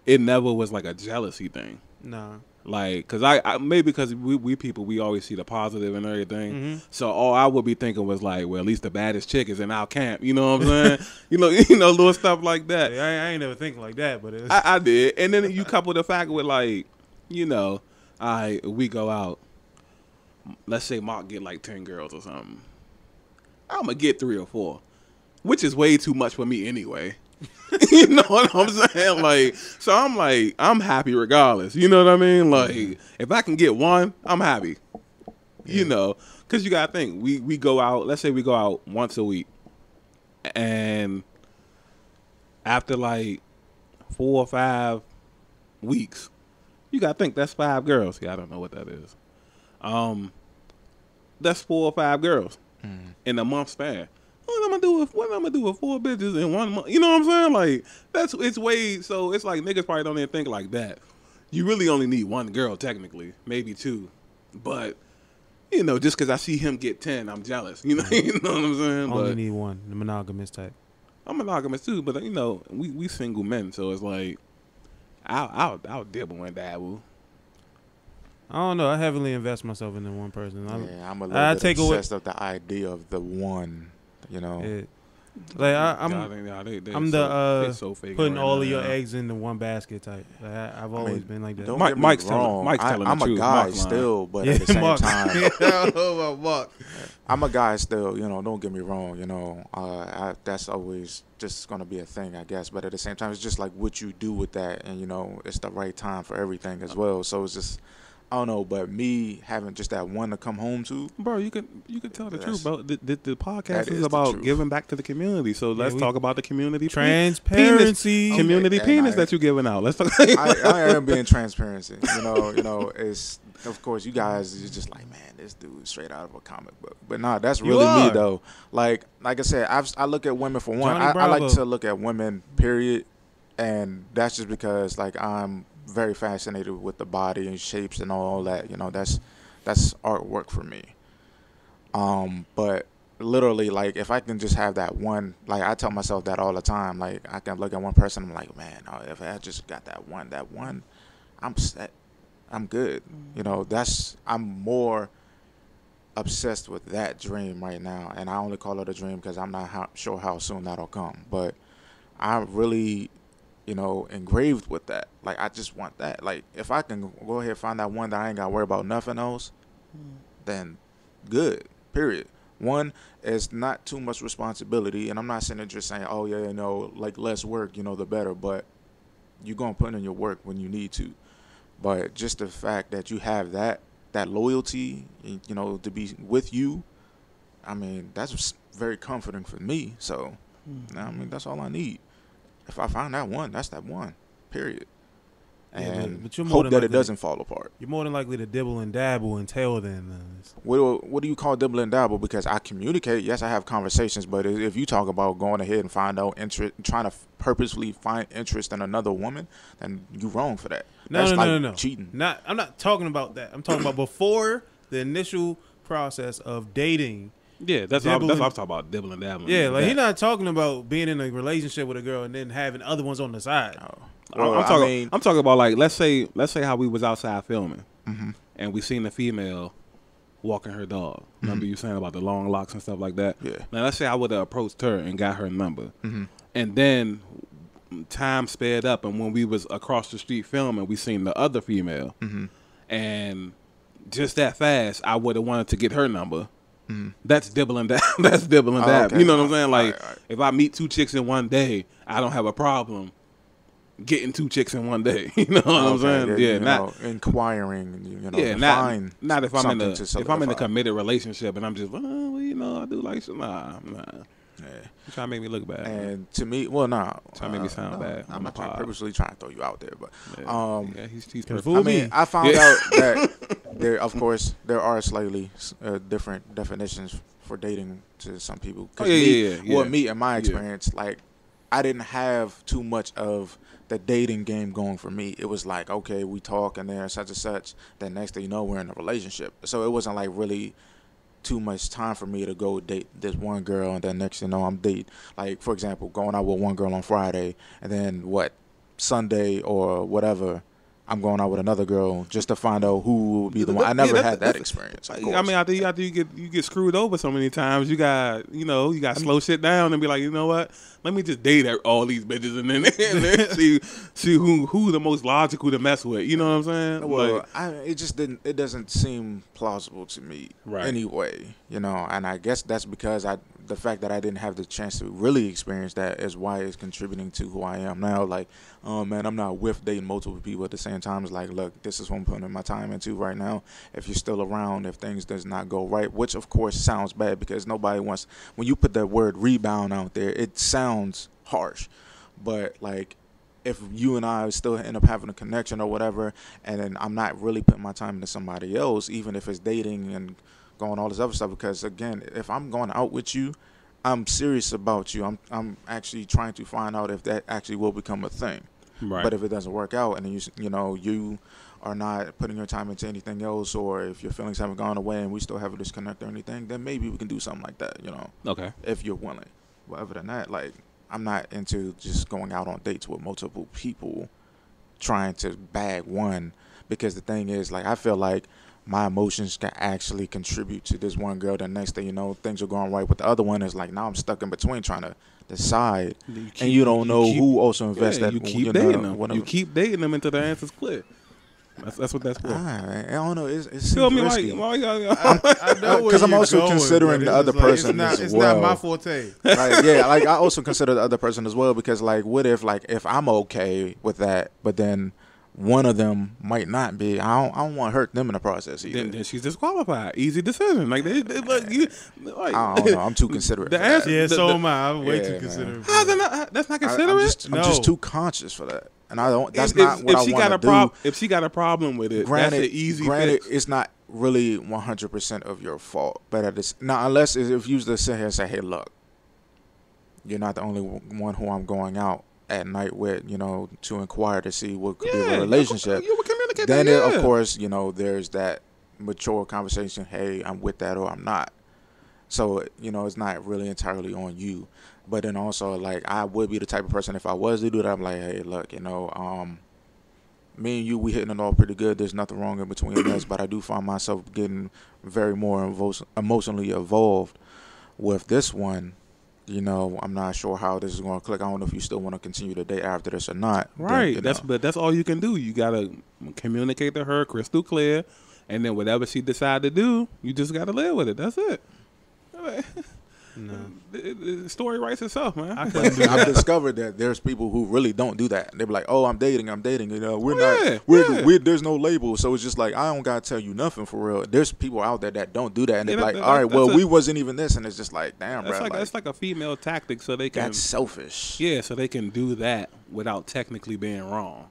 [SPEAKER 3] it never was like a jealousy thing.
[SPEAKER 1] Nah.
[SPEAKER 3] Like, cause I maybe because we people, we always see the positive and everything.
[SPEAKER 1] Mm-hmm.
[SPEAKER 3] So all I would be thinking was like, well, at least the baddest chick is in our camp. You know what I'm saying? Little stuff like that.
[SPEAKER 1] I ain't never thinking like that, but
[SPEAKER 3] I did. And then you couple the fact with like, we go out. Let's say Mark get like 10 girls or something. I'm gonna get 3 or 4, which is way too much for me anyway. You know what I'm saying? Like, so I'm happy regardless. You know what I mean? Like, if I can get one, I'm happy. Yeah. Because you gotta think, we go out. Let's say we go out once a week, and after like 4 or 5 weeks, you gotta think that's 5 girls. Yeah, I don't know what that is. That's 4 or 5 girls in a month span. What am I gonna do with 4 bitches in 1 month? You know what I'm saying? Like, it's way, so it's like niggas probably don't even think like that. You really only need 1 girl technically, maybe 2. But, just because I see him get 10, I'm jealous. You know what I'm saying?
[SPEAKER 1] Only need 1, the monogamous type.
[SPEAKER 3] I'm monogamous too, but we single men, so it's like I'll dibble and dabble.
[SPEAKER 1] I don't know. I heavily invest myself into one person.
[SPEAKER 2] I'm a little bit obsessed of the idea of the one.
[SPEAKER 1] Yeah. Like I'm
[SPEAKER 3] they so fake
[SPEAKER 1] putting
[SPEAKER 3] right
[SPEAKER 1] all
[SPEAKER 3] now,
[SPEAKER 1] of your
[SPEAKER 3] yeah.
[SPEAKER 1] eggs into one basket type. Like, I've always
[SPEAKER 2] mean,
[SPEAKER 1] been like that.
[SPEAKER 2] Don't
[SPEAKER 3] Mike-
[SPEAKER 2] get me
[SPEAKER 3] Mike's telling-
[SPEAKER 2] wrong.
[SPEAKER 3] Mike's telling the
[SPEAKER 2] I'm a
[SPEAKER 3] truth.
[SPEAKER 2] guy
[SPEAKER 3] Mark's lying.
[SPEAKER 2] still, but
[SPEAKER 1] Yeah,
[SPEAKER 2] at the same
[SPEAKER 1] Mark.
[SPEAKER 2] time,
[SPEAKER 1] Oh, Mark.
[SPEAKER 2] I'm a guy still. You know, don't get me wrong. You know, that's always just gonna be a thing, I guess. But at the same time, it's just like what you do with that, and you know, it's the right time for everything as well. So it's just, I don't know. But me having just that one to come home to,
[SPEAKER 3] Bro, you can tell the truth, bro. The
[SPEAKER 2] that
[SPEAKER 3] podcast
[SPEAKER 2] is
[SPEAKER 3] is
[SPEAKER 2] the
[SPEAKER 3] about
[SPEAKER 2] truth.
[SPEAKER 3] giving back to the community. So let's
[SPEAKER 1] we-
[SPEAKER 3] talk about the community
[SPEAKER 1] Transparency.
[SPEAKER 3] penis, community
[SPEAKER 2] And
[SPEAKER 3] penis
[SPEAKER 2] I-
[SPEAKER 3] that you're giving out. Let's talk.
[SPEAKER 2] I am being transparency. You know, it's of course you guys is just like, man, this dude is straight out of a comic book. But nah, that's really me
[SPEAKER 1] are.
[SPEAKER 2] though. Like I said, I look at women for one.
[SPEAKER 1] Johnny
[SPEAKER 2] I like
[SPEAKER 1] Bravo.
[SPEAKER 2] to look at women, period, and that's just because like I'm very fascinated with the body and shapes and all that. You know, that's artwork for me. But literally, like, if I can just have that one, like, I tell myself that all the time. Like, I can look at one person, I'm like, man, if I just got that one, I'm set. I'm good. You know, I'm more obsessed with that dream right now. And I only call it a dream because I'm not sure how soon that'll come. But I'm really, you know, engraved with that. Like, I just want that. Like, if I can go ahead and find that one that I ain't got to worry about nothing else, then good, period. One, is not too much responsibility, and I'm not sitting there just saying, oh, yeah, you know, like, less work, you know, the better, but you're going to put in your work when you need to. But just the fact that you have that loyalty, you know, to be with you, I mean, that's very comforting for me. So, I mean, that's all I need. If I find that one, that's that one, period.
[SPEAKER 1] Yeah,
[SPEAKER 2] And
[SPEAKER 1] but you're more
[SPEAKER 2] hope
[SPEAKER 1] than
[SPEAKER 2] that it
[SPEAKER 1] likely-
[SPEAKER 2] doesn't fall apart.
[SPEAKER 1] You're more than likely to dibble and dabble and tell them.
[SPEAKER 2] What do you call dibble and dabble? Because I communicate. Yes, I have conversations, but if you talk about going ahead and find out interest, trying to purposefully find interest in another woman, then you're wrong for that. That's like cheating.
[SPEAKER 1] I'm not talking about that. I'm talking about before the initial process of dating.
[SPEAKER 3] Yeah, that's what I'm
[SPEAKER 1] Dibbling.
[SPEAKER 3] talking about. Dibbling and dabbling.
[SPEAKER 1] Yeah, like
[SPEAKER 3] That.
[SPEAKER 1] he's not talking about being in a relationship with a girl and then having other ones on the side.
[SPEAKER 2] Well,
[SPEAKER 3] I'm talking about like let's say how we was outside filming,
[SPEAKER 2] Mhm.
[SPEAKER 3] and we seen the female walking her dog. Remember you saying about the long locks and stuff like that?
[SPEAKER 2] Yeah.
[SPEAKER 3] Now let's say I would have approached her and got her number,
[SPEAKER 2] Mhm.
[SPEAKER 3] and then time sped up, and when we was across the street filming, we seen the other female,
[SPEAKER 2] Mhm.
[SPEAKER 3] and just that fast, I would have wanted to get her number.
[SPEAKER 2] Mhm.
[SPEAKER 3] That's dibbling dab. That's dibbling
[SPEAKER 2] Oh,
[SPEAKER 3] dab.
[SPEAKER 2] okay.
[SPEAKER 3] You know what I'm saying? Like
[SPEAKER 2] All right.
[SPEAKER 3] if I meet two chicks in one day, I don't have a problem getting two chicks in one day. You know what I'm
[SPEAKER 2] Okay,
[SPEAKER 3] saying?
[SPEAKER 2] then,
[SPEAKER 3] Yeah,
[SPEAKER 2] you
[SPEAKER 3] not
[SPEAKER 2] know, inquiring. You know,
[SPEAKER 3] yeah,
[SPEAKER 2] define
[SPEAKER 3] not if I'm in
[SPEAKER 2] something
[SPEAKER 3] a
[SPEAKER 2] to
[SPEAKER 3] if I'm in a
[SPEAKER 2] solidify.
[SPEAKER 3] committed relationship and I'm just well, you know, I do like some nah.
[SPEAKER 2] Yeah.
[SPEAKER 3] You trying to make me look bad.
[SPEAKER 2] And to me, well, nah.
[SPEAKER 3] Trying to make me sound bad on
[SPEAKER 2] I'm
[SPEAKER 3] the
[SPEAKER 2] not
[SPEAKER 3] pod.
[SPEAKER 2] purposely trying to throw you out there, but
[SPEAKER 3] yeah, yeah, he's
[SPEAKER 1] Can
[SPEAKER 3] perfect.
[SPEAKER 1] fool
[SPEAKER 2] I
[SPEAKER 1] me.
[SPEAKER 2] mean, I found
[SPEAKER 3] Yeah.
[SPEAKER 2] out that there, of course, there are slightly different definitions for dating to some people. 'Cause
[SPEAKER 3] Oh, yeah,
[SPEAKER 2] me,
[SPEAKER 3] yeah.
[SPEAKER 2] Well, me in my
[SPEAKER 3] Yeah.
[SPEAKER 2] experience, like I didn't have too much of the dating game going for me. It was like, okay, we talk and then such and such. Then next thing you know, we're in a relationship. So it wasn't like really too much time for me to go date this one girl and then next thing you know I'm date, like for example, going out with one girl on Friday and then Sunday or whatever I'm going out with another girl just to find out who will be the one. I never had that experience. Of course.
[SPEAKER 3] I mean, after you get screwed over so many times, you got slow shit down and be like, you know what? Let me just date all these bitches and then see who the most logical to mess with. You know what I'm saying?
[SPEAKER 2] Well,
[SPEAKER 3] Like,
[SPEAKER 2] it doesn't seem plausible to me
[SPEAKER 3] Right.
[SPEAKER 2] anyway, you know, and I guess that's because the fact that I didn't have the chance to really experience that is why it's contributing to who I am now. Like, oh man, I'm not with dating multiple people at the same time. It's like, look, this is what I'm putting my time into right now. If you're still around, if things does not go right, which of course sounds bad because nobody wants, when you put that word rebound out there, it sounds harsh, but like, if you and I still end up having a connection or whatever, and then I'm not really putting my time into somebody else, even if it's dating and going all this other stuff, because again, if I'm going out with you, I'm serious about you. I'm actually trying to find out if that actually will become a thing.
[SPEAKER 3] right.
[SPEAKER 2] But if it doesn't work out, and then you are not putting your time into anything else, or if your feelings haven't gone away and we still have a disconnect or anything, then maybe we can do something like that. You know,
[SPEAKER 3] Okay.
[SPEAKER 2] if you're willing. But other than that, like, I'm not into just going out on dates with multiple people trying to bag one, because the thing is, like, I feel like my emotions can actually contribute to this one girl. The next thing you know, things are going right with the other one. It's like now I'm stuck in between trying to decide, and you don't know who also invests that.
[SPEAKER 3] You keep dating them. You keep dating them until the answer's clear. That's what that's for.
[SPEAKER 2] I don't know. It
[SPEAKER 3] Feel
[SPEAKER 2] seems
[SPEAKER 3] me?
[SPEAKER 2] risky.
[SPEAKER 3] I
[SPEAKER 1] know
[SPEAKER 2] Because I'm
[SPEAKER 1] where
[SPEAKER 2] also
[SPEAKER 1] you're going,
[SPEAKER 2] considering
[SPEAKER 1] but
[SPEAKER 2] the
[SPEAKER 1] it's
[SPEAKER 2] other
[SPEAKER 1] just
[SPEAKER 2] person
[SPEAKER 1] It's
[SPEAKER 2] as
[SPEAKER 1] not
[SPEAKER 2] well.
[SPEAKER 1] my forte.
[SPEAKER 2] Like, yeah, like I also consider the other person as well, because like, what if I'm okay with that, but then one of them might not be. I don't want to hurt them in the process either.
[SPEAKER 3] Then she's disqualified. Easy decision. Like they like you. Like,
[SPEAKER 2] I don't know. I'm too considerate.
[SPEAKER 3] The
[SPEAKER 2] for
[SPEAKER 3] answer-
[SPEAKER 2] that.
[SPEAKER 1] Yeah,
[SPEAKER 3] The-
[SPEAKER 1] so
[SPEAKER 3] the-
[SPEAKER 1] am I. I'm way
[SPEAKER 2] Yeah,
[SPEAKER 1] too
[SPEAKER 2] man.
[SPEAKER 1] considerate.
[SPEAKER 3] How's that not? That's not
[SPEAKER 2] I'm
[SPEAKER 3] considerate.
[SPEAKER 2] I'm just
[SPEAKER 1] No.
[SPEAKER 2] too conscious for that, and I don't. That's not
[SPEAKER 3] if
[SPEAKER 2] what I
[SPEAKER 3] she
[SPEAKER 2] want
[SPEAKER 3] got
[SPEAKER 2] to
[SPEAKER 3] a
[SPEAKER 2] do.
[SPEAKER 3] if she got a problem with it,
[SPEAKER 2] Granted,
[SPEAKER 3] that's an easy
[SPEAKER 2] granted,
[SPEAKER 3] fix.
[SPEAKER 2] it's not really 100% of your fault, but at this now, unless if you just sit here and say, "Hey, look, you're not the only one who I'm going out at night with," to inquire to see what could be a relationship.
[SPEAKER 3] You would communicate
[SPEAKER 2] Then,
[SPEAKER 3] that,
[SPEAKER 2] of
[SPEAKER 3] yeah.
[SPEAKER 2] course, there's that mature conversation. Hey, I'm with that or I'm not. So, it's not really entirely on you. But then also, like, I would be the type of person, if I was to do that, I'm like, hey, look, me and you, we hitting it off pretty good. There's nothing wrong in between us. But I do find myself getting very more emotionally involved with this one. I'm not sure how this is going to click. I don't know if you still want to continue the date after this or not.
[SPEAKER 3] Right.
[SPEAKER 2] Then,
[SPEAKER 3] But that's all you can do. You gotta communicate to her crystal clear, and then whatever she decide to do, you just gotta live with it. That's it.
[SPEAKER 1] No.
[SPEAKER 3] The story writes itself, man.
[SPEAKER 1] I couldn't do
[SPEAKER 2] I've
[SPEAKER 1] that.
[SPEAKER 2] discovered that there's people who really don't do that. They be like, "Oh, I'm dating. We're
[SPEAKER 3] Yeah,
[SPEAKER 2] not. We're,
[SPEAKER 3] yeah.
[SPEAKER 2] we're there's no label." So it's just like I don't gotta tell you nothing for real. There's people out there that don't do that, and they're
[SPEAKER 3] Yeah,
[SPEAKER 2] like,
[SPEAKER 3] that-
[SPEAKER 2] "All right,
[SPEAKER 3] that's
[SPEAKER 2] well,
[SPEAKER 3] a-
[SPEAKER 2] we wasn't even this," and it's just like, "Damn, bro,
[SPEAKER 3] That's like a female tactic, so they can
[SPEAKER 2] that's selfish."
[SPEAKER 3] yeah, so they can do that without technically being wrong.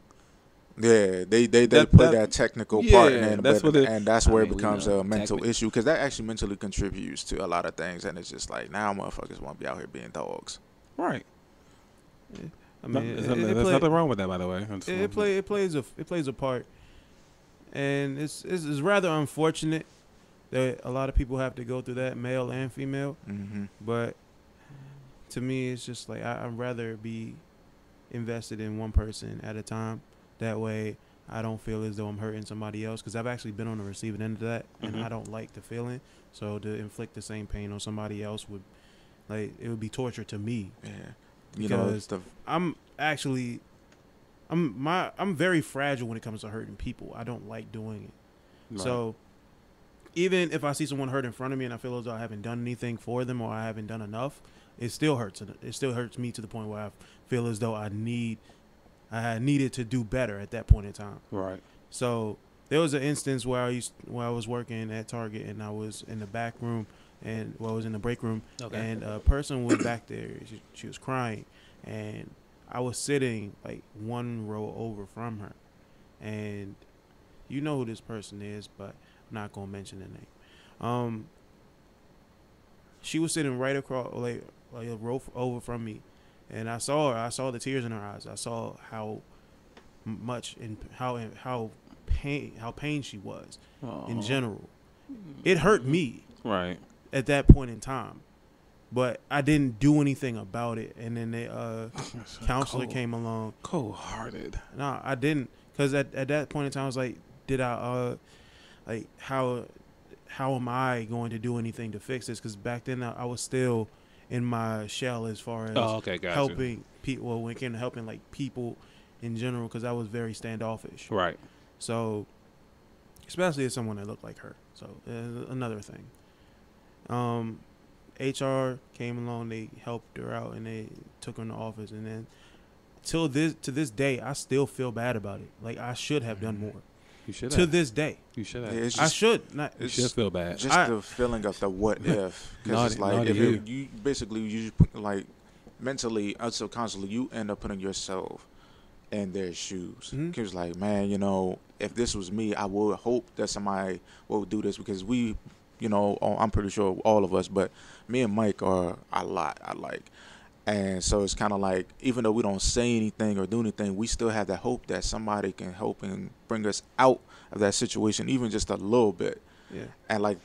[SPEAKER 2] Yeah, they
[SPEAKER 3] That-
[SPEAKER 2] play
[SPEAKER 3] that-
[SPEAKER 2] that technical
[SPEAKER 3] yeah,
[SPEAKER 2] part, and
[SPEAKER 3] that's what it-
[SPEAKER 2] and that's where
[SPEAKER 3] I
[SPEAKER 2] it
[SPEAKER 3] mean,
[SPEAKER 2] becomes
[SPEAKER 3] you know,
[SPEAKER 2] a mental
[SPEAKER 3] technic-
[SPEAKER 2] issue, because that actually mentally contributes to a lot of things, and it's just like now motherfuckers want to be out here being dogs.
[SPEAKER 3] Right.
[SPEAKER 1] I mean,
[SPEAKER 3] There's
[SPEAKER 1] it
[SPEAKER 3] nothing wrong with that, by the way.
[SPEAKER 1] It plays a part, and it's rather unfortunate that a lot of people have to go through that, male and female.
[SPEAKER 2] Mm-hmm.
[SPEAKER 1] But to me, it's just like I'd rather be invested in one person at a time. That way, I don't feel as though I'm hurting somebody else, because I've actually been on the receiving end of that, and
[SPEAKER 3] Mhm.
[SPEAKER 1] I don't like the feeling. So to inflict the same pain on somebody else it would be torture to me.
[SPEAKER 2] Yeah,
[SPEAKER 1] Because I'm very fragile when it comes to hurting people. I don't like doing it.
[SPEAKER 3] Right.
[SPEAKER 1] So even if I see someone hurt in front of me and I feel as though I haven't done anything for them or I haven't done enough, it still hurts. It still hurts me to the point where I feel as though I needed to do better at that point in time.
[SPEAKER 3] Right.
[SPEAKER 1] So there was an instance where I was working at Target, and I was in the back room, and I was in the break room, and a person was back there. She was crying, and I was sitting like one row over from her, and you know who this person is, but I'm not gonna mention the name. She was sitting right across, like a row over from me, and I saw her. I saw the tears in her eyes. I saw how much and how pain she was in general. It hurt me
[SPEAKER 3] Right.
[SPEAKER 1] at that point in time, but I didn't do anything about it. And then the counselor came along.
[SPEAKER 3] Cold-hearted.
[SPEAKER 1] No, I didn't, because at that point in time I was like, did I how am I going to do anything to fix this? Because back then I was still in my shell as far as
[SPEAKER 3] Gotcha.
[SPEAKER 1] helping people. Well, when it came to helping like people in general, because I was very standoffish.
[SPEAKER 3] Right.
[SPEAKER 1] So, especially as someone that looked like her. So, another thing. HR came along, they helped her out, and they took her in the office. And then, to this day, I still feel bad about it. Like, I should have done more.
[SPEAKER 3] You should
[SPEAKER 1] To
[SPEAKER 3] have.
[SPEAKER 1] this day,
[SPEAKER 3] You should have.
[SPEAKER 2] Yeah, it's
[SPEAKER 1] I
[SPEAKER 2] just,
[SPEAKER 1] should not.
[SPEAKER 3] You should feel bad.
[SPEAKER 2] just the feeling of the what if, because it's like
[SPEAKER 3] Naughty
[SPEAKER 2] if
[SPEAKER 3] you.
[SPEAKER 2] you basically you put, like mentally, subconsciously, you end up putting yourself in their shoes.
[SPEAKER 1] Mhm.
[SPEAKER 2] Cause like, man, if this was me, I would hope that somebody will do this, because we, I'm pretty sure all of us, but me and Mike are a lot alike. And so it's kind of like, even though we don't say anything or do anything, we still have that hope that somebody can help and bring us out of that situation, even just a little bit.
[SPEAKER 1] Yeah.
[SPEAKER 2] And like,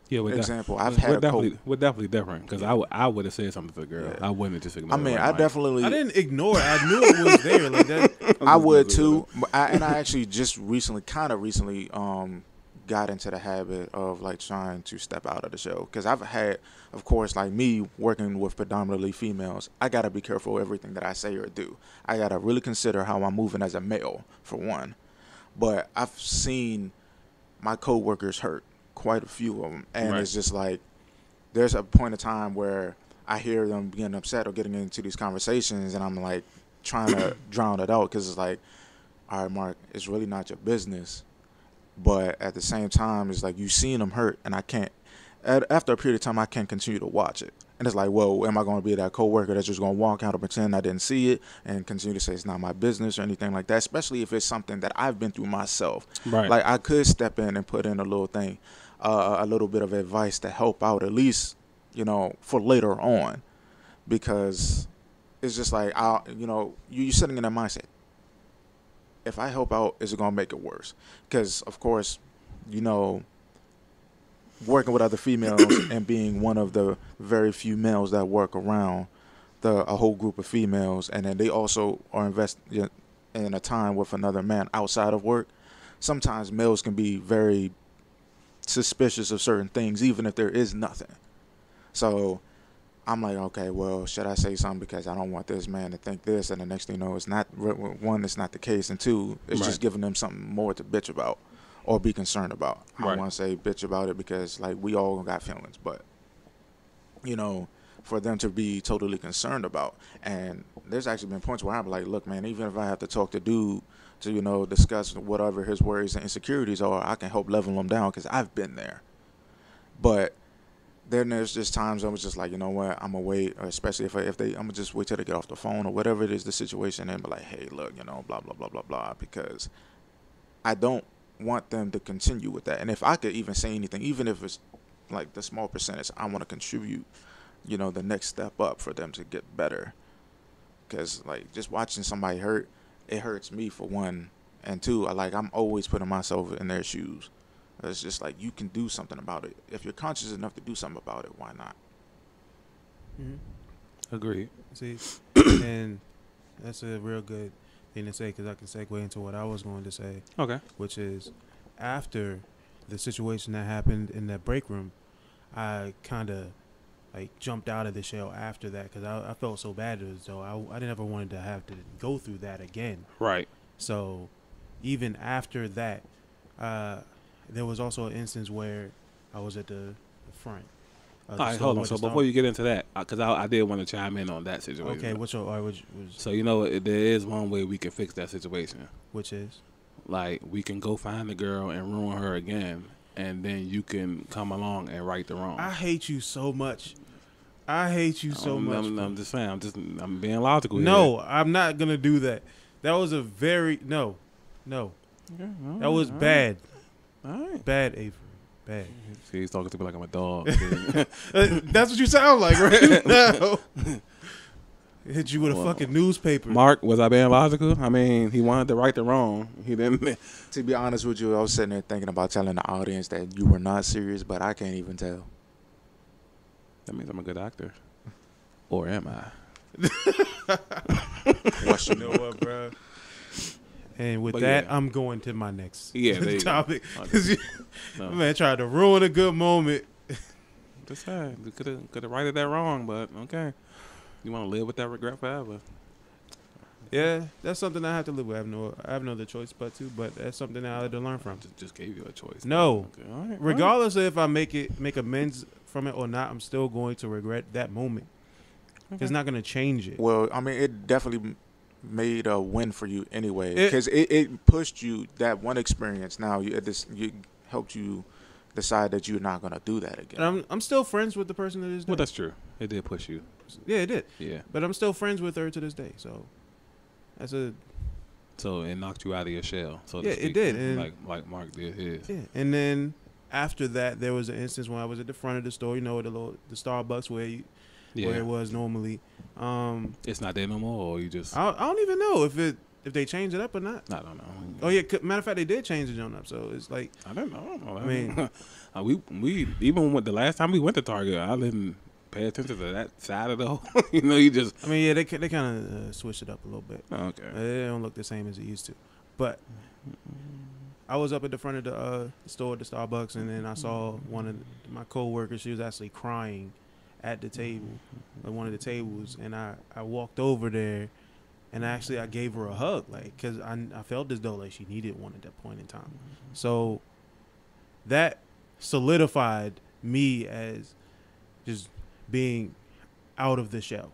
[SPEAKER 3] Yeah,
[SPEAKER 2] for
[SPEAKER 3] with
[SPEAKER 2] example,
[SPEAKER 3] that,
[SPEAKER 2] I've had a coach.
[SPEAKER 3] we're definitely different, because I would have said something to the girl.
[SPEAKER 2] Yeah.
[SPEAKER 3] I wouldn't have just ignored
[SPEAKER 2] I mean,
[SPEAKER 3] it.
[SPEAKER 2] I definitely,
[SPEAKER 1] I didn't ignore it. I knew it was there. Like that.
[SPEAKER 2] I would too. But I actually just recently, got into the habit of like trying to step out of the show, because I've had, of course, like me working with predominantly females, I gotta be careful of everything that I say or do. I gotta really consider how I'm moving as a male, for one. But I've seen my coworkers hurt, quite a few of them, and
[SPEAKER 3] Right.
[SPEAKER 2] it's just like there's a point of time where I hear them getting upset or getting into these conversations, and I'm like trying to drown it out, because it's like, all right, Mark, it's really not your business. But at the same time, it's like you seen them hurt, and I can't. After a period of time, I can't continue to watch it. And it's like, well, am I going to be that coworker that's just going to walk out and pretend I didn't see it and continue to say it's not my business or anything like that? Especially if it's something that I've been through myself.
[SPEAKER 3] Right.
[SPEAKER 2] Like I could step in and put in a little thing, a little bit of advice to help out, at least, for later on, because it's just like you're sitting in that mindset. If I help out, is it going to make it worse? Because, of course, working with other females and being one of the very few males that work around a whole group of females, and then they also are invested in a time with another man outside of work, sometimes males can be very suspicious of certain things, even if there is nothing. So I'm like, okay, well, should I say something, because I don't want this man to think this, and the next thing you know, it's not, one, it's not the case, and two, it's
[SPEAKER 3] Right.
[SPEAKER 2] just giving them something more to bitch about or be concerned about. I
[SPEAKER 3] Right.
[SPEAKER 2] don't want to say bitch about it, because like we all got feelings, but for them to be totally concerned about. And there's actually been points where I'm like, look, man, even if I have to talk to dude to discuss whatever his worries and insecurities are, I can help level them down, because I've been there. But then there's just times I was just like, you know what, I'm gonna wait, or especially if they, I'm gonna just wait till they get off the phone or whatever it is the situation, and be like, hey, look, blah blah blah blah blah, because I don't want them to continue with that. And if I could even say anything, even if it's like the small percentage, I want to contribute, the next step up for them to get better. Because like just watching somebody hurt, it hurts me, for one, and two, I'm always putting myself in their shoes. It's just like, you can do something about it. If you're conscious enough to do something about it, why not?
[SPEAKER 1] Mm-hmm.
[SPEAKER 3] Agreed.
[SPEAKER 1] See, and that's a real good thing to say, because I can segue into what I was going to say,
[SPEAKER 3] Okay.
[SPEAKER 1] which is after the situation that happened in that break room, I kind of like jumped out of the shell after that, because I felt so bad, as though I never wanted to have to go through that again.
[SPEAKER 3] Right.
[SPEAKER 1] So even after that, there was also an instance where I was at the front.
[SPEAKER 3] All right, hold on. So before you get into that, because I did want to chime in on that situation.
[SPEAKER 1] Okay, which
[SPEAKER 3] So there is one way we can fix that situation.
[SPEAKER 1] which is
[SPEAKER 3] Like, we can go find the girl and ruin her again, and then you can come along and right the wrong.
[SPEAKER 1] I hate you so much. I hate you so much.
[SPEAKER 3] I'm just saying. I'm being logical here.
[SPEAKER 1] No, I'm not gonna do that. That was a very no.
[SPEAKER 3] Okay,
[SPEAKER 1] That was bad.
[SPEAKER 3] All right.
[SPEAKER 1] Bad, Avery. Bad.
[SPEAKER 3] See, he's talking to me like I'm a dog.
[SPEAKER 1] That's what you sound like right now. Hit you with a fucking newspaper.
[SPEAKER 3] Mark, was I being logical? I mean, he wanted to right the wrong. He didn't.
[SPEAKER 2] To be honest with you, I was sitting there thinking about telling the audience that you were not serious, but I can't even tell.
[SPEAKER 3] That means I'm a good actor. Or am I?
[SPEAKER 1] You know what, bro? And with
[SPEAKER 3] But
[SPEAKER 1] that,
[SPEAKER 3] yeah.
[SPEAKER 1] I'm going to my next
[SPEAKER 3] Yeah, there you go.
[SPEAKER 1] topic.
[SPEAKER 3] Okay.
[SPEAKER 1] 'Cause you-
[SPEAKER 3] No.
[SPEAKER 1] Man tried to ruin a good moment.
[SPEAKER 3] Just saying. Could have righted that wrong, but okay. You want to live with that regret forever?
[SPEAKER 1] Yeah, that's something I have to live with. I have no other choice but to. But that's something that I had to learn from.
[SPEAKER 3] Just gave you a choice.
[SPEAKER 1] No.
[SPEAKER 3] Okay. All right.
[SPEAKER 1] Regardless of if I make amends from it or not, I'm still going to regret that moment.
[SPEAKER 3] Okay.
[SPEAKER 1] It's not going to change it.
[SPEAKER 2] Well, I mean, it definitely made a win for you anyway,
[SPEAKER 1] It-
[SPEAKER 2] because it pushed you, that one experience. Now you helped you decide that you're not gonna do that again.
[SPEAKER 1] And I'm still friends with the person to this day.
[SPEAKER 3] Well, that's true. It did push you.
[SPEAKER 1] Yeah, it did.
[SPEAKER 3] Yeah.
[SPEAKER 1] But I'm still friends with her to this day. So that's a
[SPEAKER 3] So it knocked you out of your shell. So to
[SPEAKER 1] Yeah, it
[SPEAKER 3] speak,
[SPEAKER 1] did, and-
[SPEAKER 3] like Mark did his.
[SPEAKER 1] yeah. And then after that, there was an instance when I was at the front of the store. You know, the Starbucks where
[SPEAKER 3] Yeah.
[SPEAKER 1] it was normally.
[SPEAKER 3] It's not there no more, or you just.
[SPEAKER 1] I don't even know if they changed it up or not.
[SPEAKER 3] I don't know.
[SPEAKER 1] Oh yeah, matter of fact, they did change the joint up. So it's like
[SPEAKER 3] I don't know.
[SPEAKER 1] I mean-
[SPEAKER 3] we even with the last time we went to Target, I didn't pay attention to that side of the whole. You just.
[SPEAKER 1] I mean, yeah, they kind of switched it up a little bit.
[SPEAKER 3] Okay.
[SPEAKER 1] It don't look the same as it used to. But I was up at the front of the store at the Starbucks, and then I saw one of my coworkers. She was actually crying at the table, at one of the tables, and I walked over there, and actually I gave her a hug, like, cause I felt as though like she needed one at that point in time. So that solidified me as just being out of the shell,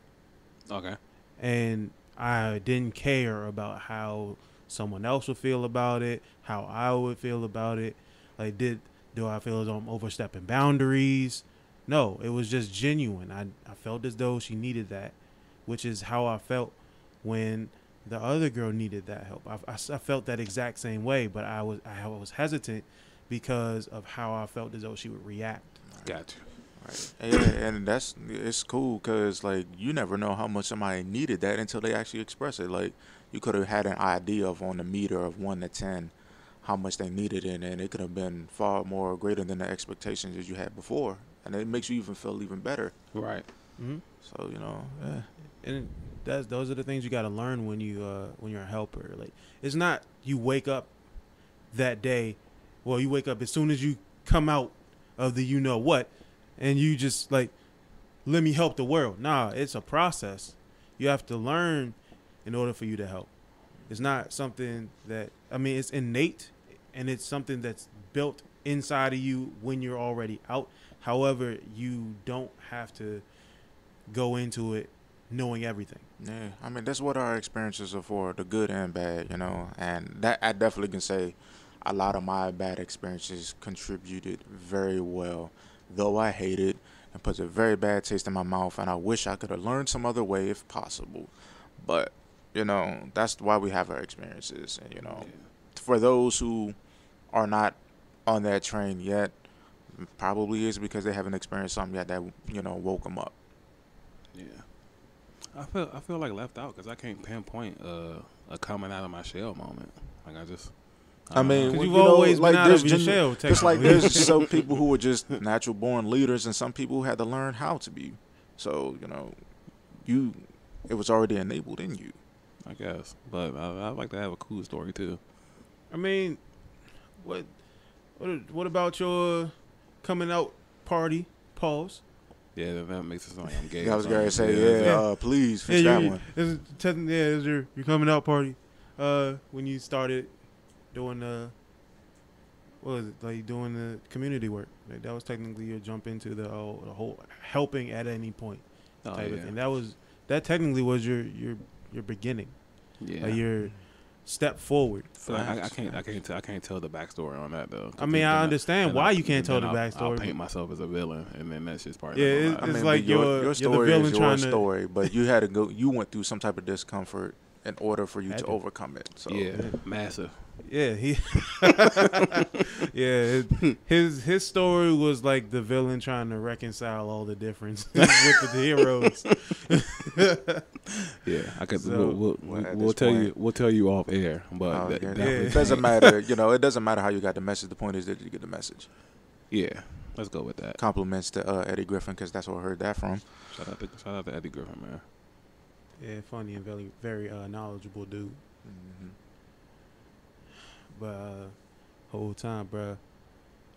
[SPEAKER 3] Okay.
[SPEAKER 1] and I didn't care about how someone else would feel about it, how I would feel about it. Like, do I feel as though I'm overstepping boundaries? No, it was just genuine. I felt as though she needed that, which is how I felt when the other girl needed that help. I felt that exact same way, but I was hesitant because of how I felt as though she would react.
[SPEAKER 3] Got you.
[SPEAKER 2] Right. Yeah, and it's cool because like you never know how much somebody needed that until they actually express it. Like you could have had an idea of on the meter of 1 to 10 how much they needed it, and it could have been far more greater than the expectations that you had before, and it makes you even feel even better.
[SPEAKER 3] Right.
[SPEAKER 1] Mm-hmm.
[SPEAKER 2] So yeah.
[SPEAKER 1] And those are the things you got to learn when you're a helper. Like, it's not you wake up that day. Well, you wake up as soon as you come out of the what, and you just like, let me help the world. Nah, it's a process. You have to learn in order for you to help. It's not something that, it's innate, and it's something that's built inside of you when you're already out. However, you don't have to go into it knowing everything.
[SPEAKER 2] Yeah, that's what our experiences are for, the good and bad, and that I definitely can say a lot of my bad experiences contributed very well, though I hate it and puts a very bad taste in my mouth, and I wish I could have learned some other way if possible. But, that's why we have our experiences. And, for those who are not on that train yet, probably is because they haven't experienced something yet that, woke them up.
[SPEAKER 3] Yeah. I feel like left out because I can't pinpoint a coming out of my shell moment. Like I just.
[SPEAKER 1] Because you've always been out of your shell.
[SPEAKER 2] Just like there's some people who are just natural born leaders, and some people who had to learn how to be. So it was already enabled in you.
[SPEAKER 3] I guess, but I'd like to have a cool story too.
[SPEAKER 1] What about your coming out party? Pause.
[SPEAKER 3] Yeah, that makes it sound like I'm gay.
[SPEAKER 2] I was gonna say, please fix that one.
[SPEAKER 1] Is your coming out party? When you started doing doing the community work. Like, that was technically your jump into the whole helping at any point type of thing. That technically was your beginning.
[SPEAKER 3] Yeah.
[SPEAKER 1] Your step forward.
[SPEAKER 3] So I can't tell the backstory on that though.
[SPEAKER 1] I understand why you can't tell the backstory.
[SPEAKER 3] I'll paint myself as a villain, and then that's just part.
[SPEAKER 1] Yeah,
[SPEAKER 3] of
[SPEAKER 1] it's like your
[SPEAKER 2] story
[SPEAKER 1] the villain
[SPEAKER 2] is your story, but you had to go. You went through some type of discomfort in order for you to overcome it. So
[SPEAKER 3] yeah, massive.
[SPEAKER 1] Yeah, his story was like the villain trying to reconcile all the differences with the heroes.
[SPEAKER 3] Yeah, I could. So, we'll tell you off air, but
[SPEAKER 2] it doesn't matter. It doesn't matter how you got the message. The point is that you get the message.
[SPEAKER 3] Yeah, let's go with that.
[SPEAKER 2] Compliments to Eddie Griffin because that's where I heard that from.
[SPEAKER 3] Shout out to Eddie Griffin, man.
[SPEAKER 1] Yeah, funny and very very knowledgeable dude.
[SPEAKER 2] Mm-hmm.
[SPEAKER 1] But whole time, bro,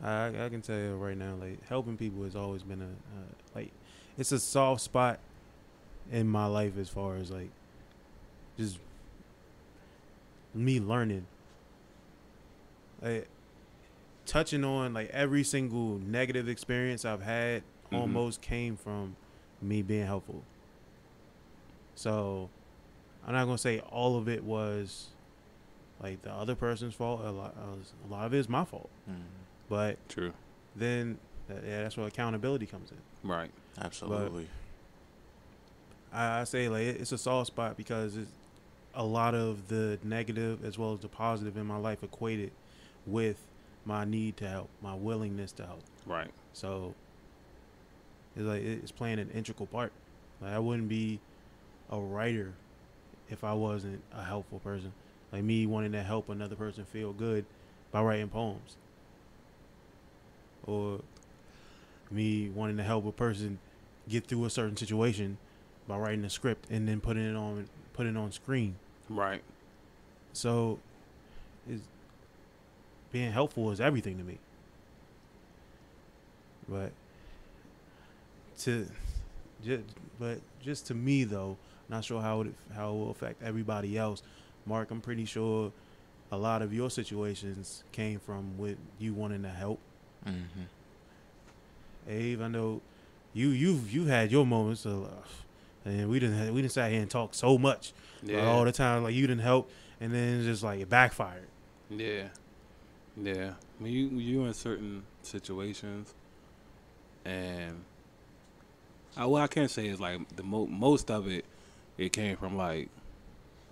[SPEAKER 1] I can tell you right now, like, helping people has always been it's a soft spot in my life as far as like just me learning, like touching on like every single negative experience I've had almost came from me being helpful. So I'm not gonna say all of it was like the other person's fault. A lot of it is my fault.
[SPEAKER 2] Mm-hmm.
[SPEAKER 1] But
[SPEAKER 3] true.
[SPEAKER 1] Then that's where accountability comes in.
[SPEAKER 3] Right.
[SPEAKER 2] Absolutely.
[SPEAKER 1] But I say like it's a soft spot because it's a lot of the negative as well as the positive in my life equated with my need to help, my willingness to help.
[SPEAKER 3] Right.
[SPEAKER 1] So it's like it's playing an integral part. Like, I wouldn't be a writer if I wasn't a helpful person. Like me wanting to help another person feel good by writing poems, or me wanting to help a person get through a certain situation by writing a script and then putting it on screen.
[SPEAKER 3] Right.
[SPEAKER 1] So being helpful is everything to me. But just to me though, not sure how it will affect everybody else. Mark, I'm pretty sure a lot of your situations came from with you wanting to help.
[SPEAKER 2] Mm-hmm.
[SPEAKER 1] Abe, I know you've had your moments of, and we didn't sat here and talk so much all the time. Like you didn't help, and then it's just like it backfired.
[SPEAKER 3] Yeah. When you in certain situations, and what I can say is like the most of it came from like,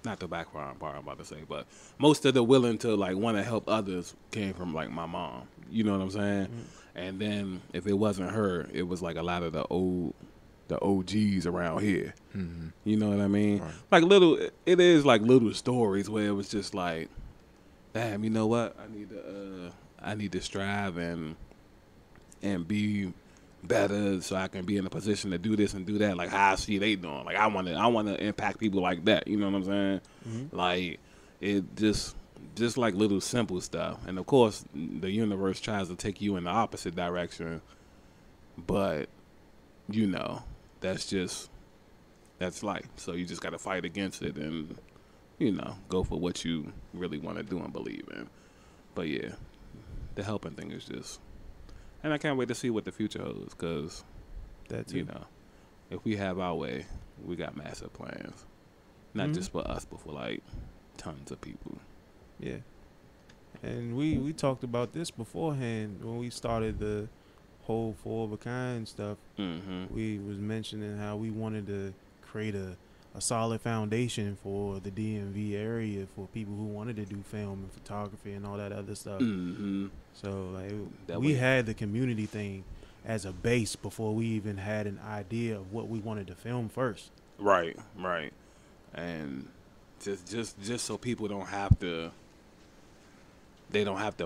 [SPEAKER 3] not the background part I'm about to say, but most of the willing to like want to help others came from like my mom. You know what I'm saying? Mm-hmm. And then if it wasn't her, it was like a lot of the OGs around here.
[SPEAKER 2] Mm-hmm.
[SPEAKER 3] You know what I mean?
[SPEAKER 2] Right.
[SPEAKER 3] Like it is like little stories where it was just like, damn, you know what? I need to strive and be better so I can be in a position to do this and do that. Like how I see they doing. Like I want to impact people like that. You know what I'm saying?
[SPEAKER 1] Mm-hmm.
[SPEAKER 3] Like it just like little simple stuff. And of course, the universe tries to take you in the opposite direction. But you know, that's life. So you just got to fight against it and, you know, go for what you really want to do and believe in. But yeah, the helping thing is just, and I can't wait to see what the future holds, because, you know, if we have our way, we got massive plans. Not just for us, but for like tons of people.
[SPEAKER 1] Yeah. And we talked about this beforehand when we started the whole 4 of a kind stuff.
[SPEAKER 3] Mm-hmm.
[SPEAKER 1] We was mentioning how we wanted to create a solid foundation for the DMV area for people who wanted to do film and photography and all that other stuff.
[SPEAKER 3] Mm-hmm.
[SPEAKER 1] So like we had the community thing as a base before we even had an idea of what we wanted to film first.
[SPEAKER 3] Right. And just so people don't have to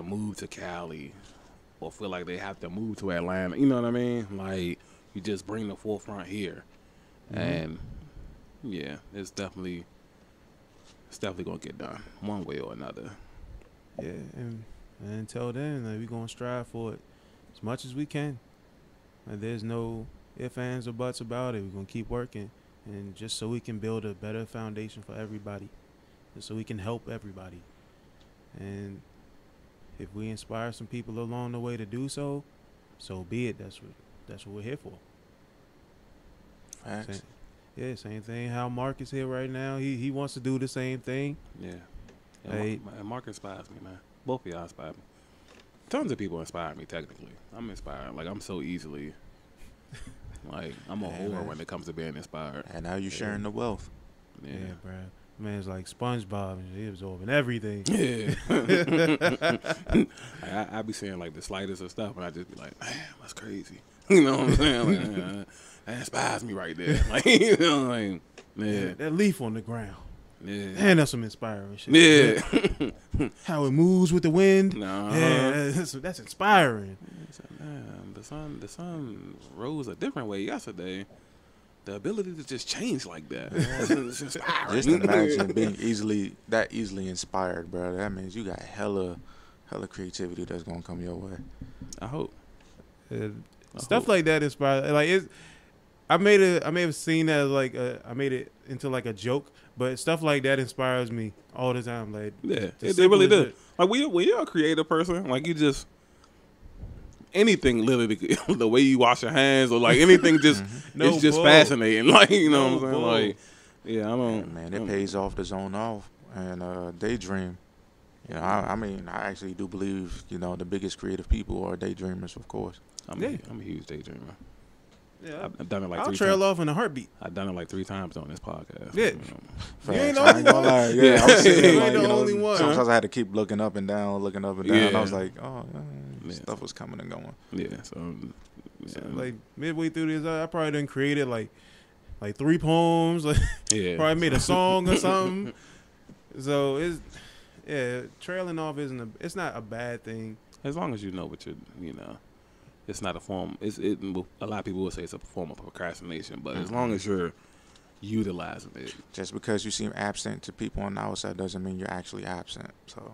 [SPEAKER 3] move to Cali or feel like they have to move to Atlanta. You know what I mean? Like, you just bring the forefront here. Mm-hmm. And yeah, it's definitely gonna get done one way or another.
[SPEAKER 1] Yeah, and until then, like, we're gonna strive for it as much as we can. Like, there's no ifs, ands, or buts about it. We're gonna keep working, and just so we can build a better foundation for everybody, and so we can help everybody. And if we inspire some people along the way to do so, so be it. That's what we're here for.
[SPEAKER 2] Facts.
[SPEAKER 1] Same thing. How Mark is here right now. He wants to do the same thing.
[SPEAKER 3] Yeah. And Mark inspires me, man. Both of y'all inspire me. Tons of people inspire me, technically. I'm inspired. Like, I'm so easily, like, I'm a whore when it comes to being inspired.
[SPEAKER 2] And now you're sharing the wealth.
[SPEAKER 1] Yeah, bro. Man's like SpongeBob, and he absorbing everything.
[SPEAKER 3] Yeah. I be saying like the slightest of stuff, and I just be like, man, that's crazy. You know what I'm saying? Like, that inspires me right there. Like, you know, like, man.
[SPEAKER 1] That leaf on the ground.
[SPEAKER 3] Yeah.
[SPEAKER 1] Man, that's some inspiring shit.
[SPEAKER 3] Yeah.
[SPEAKER 1] How it moves with the wind.
[SPEAKER 3] Uh-huh.
[SPEAKER 1] Yeah, that's inspiring.
[SPEAKER 3] Man, the sun rose a different way yesterday. The ability to just change like that. It's inspiring.
[SPEAKER 2] Just imagine being easily inspired, bro. That means you got hella creativity that's gonna come your way.
[SPEAKER 3] I hope.
[SPEAKER 1] Stuff like that inspires. Like I may have seen that as like I made it into like a joke, but stuff like that inspires me all the time. Like
[SPEAKER 3] yeah, it really does. Like when you're a creative person, like you just. Anything literally, the way you wash your hands or like anything, just it's just fascinating. Like, you know what I'm saying? Like, yeah, I don't.
[SPEAKER 2] Yeah, man, it pays off to zone off and daydream. You know, I mean, I actually do believe, you know, the biggest creative people are daydreamers, of course.
[SPEAKER 3] I'm a huge daydreamer.
[SPEAKER 1] Yeah,
[SPEAKER 3] I've done it like
[SPEAKER 1] I'll
[SPEAKER 3] 3
[SPEAKER 1] trail
[SPEAKER 3] times.
[SPEAKER 1] Off in a heartbeat.
[SPEAKER 3] I've done it like 3 times on this podcast.
[SPEAKER 1] Yeah.
[SPEAKER 3] You know.
[SPEAKER 1] You ain't
[SPEAKER 2] I ain't gonna lie. Yeah, I was saying,
[SPEAKER 1] You
[SPEAKER 2] like,
[SPEAKER 1] ain't the
[SPEAKER 2] you know,
[SPEAKER 1] only one.
[SPEAKER 2] sometimes I had to keep looking up and down. And I was like, oh, stuff was coming and going.
[SPEAKER 3] Yeah, so
[SPEAKER 1] like midway through this, I probably done created like 3 poems. Like, probably made a song or something. So trailing off it's not a bad thing
[SPEAKER 3] as long as you know what you know. It's not a form. A lot of people will say it's a form of procrastination, but as long as you're utilizing it.
[SPEAKER 2] Just because you seem absent to people on the outside doesn't mean you're actually absent. So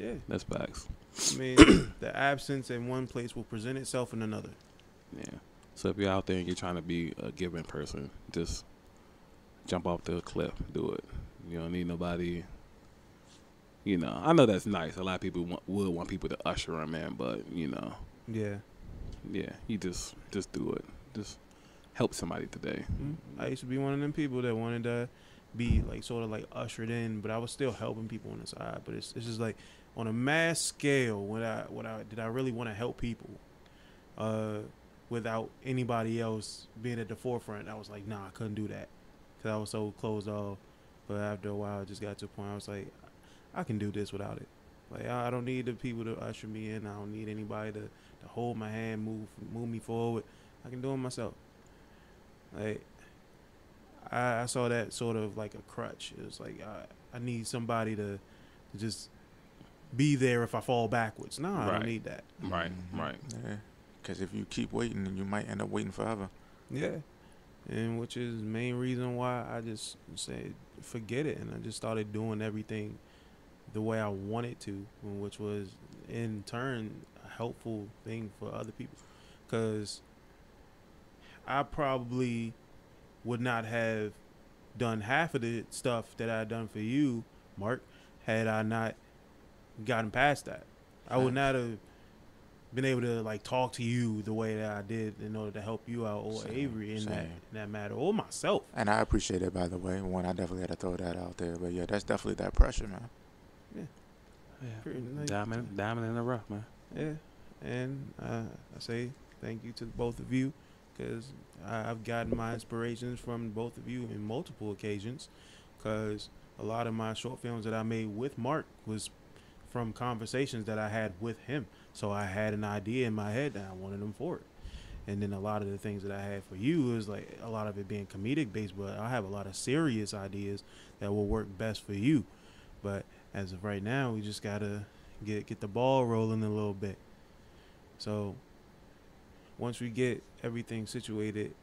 [SPEAKER 1] Yeah.
[SPEAKER 3] That's facts.
[SPEAKER 1] I mean, the absence in one place will present itself in another.
[SPEAKER 3] Yeah. So if you're out there and you're trying to be a giving person, just jump off the cliff. Do it. You don't need nobody. You know, I know that's nice. A lot of people would want people to usher them in, but you know,
[SPEAKER 1] Yeah.
[SPEAKER 3] yeah, you just do it. Just help somebody today.
[SPEAKER 1] I used to be one of them people that wanted to be like sort of like ushered in, but I was still helping people on the side. But it's just like on a mass scale, did I really want to help people without anybody else being at the forefront? I was like, nah, I couldn't do that because I was so closed off. But after a while, I just got to a point I was like, I can do this without it. Like I don't need the people to usher me in. I don't need anybody to hold my hand, move me forward. I can do it myself. Like I saw that sort of like a crutch. It was like I need somebody to just be there if I fall backwards. No, I don't need that.
[SPEAKER 3] Right.
[SPEAKER 2] Yeah. Because if you keep waiting, then you might end up waiting forever.
[SPEAKER 1] Yeah. And which is the main reason why I just said forget it, and I just started doing everything the way I wanted to, which was in turn a helpful thing for other people. Because I probably would not have done half of the stuff that I had done for you, Mark, had I not gotten past that. I would not have been able to like talk to you the way that I did in order to help you out, or Avery in that matter, or myself.
[SPEAKER 2] And I appreciate it, by the way. One, I definitely had to throw that out there. But yeah, that's definitely that pressure, man.
[SPEAKER 3] Yeah. Diamond in the rough, man.
[SPEAKER 1] Yeah. And I say thank you to both of you, because I've gotten my inspirations from both of you in multiple occasions, because a lot of my short films that I made with Mark was from conversations that I had with him. So I had an idea in my head and I wanted him for it. And then a lot of the things that I had for you is like a lot of it being comedic based, but I have a lot of serious ideas that will work best for you. But as of right now, we just gotta get the ball rolling a little bit. So once we get everything situated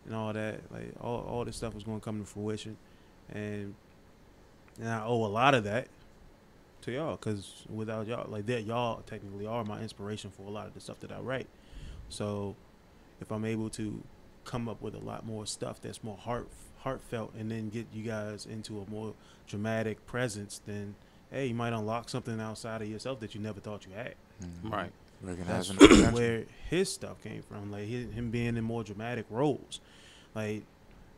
[SPEAKER 1] and all that, like all this stuff is going to come to fruition, and I owe a lot of that to y'all, because without y'all, like that, y'all technically are my inspiration for a lot of the stuff that I write. So if I'm able to come up with a lot more stuff that's more heartfelt, and then get you guys into a more dramatic presence, then hey, you might unlock something outside of yourself that you never thought you had.
[SPEAKER 2] Mm-hmm.
[SPEAKER 3] Right.
[SPEAKER 1] That's
[SPEAKER 2] Recognizing
[SPEAKER 1] where his stuff came from, like him being in more dramatic roles. Like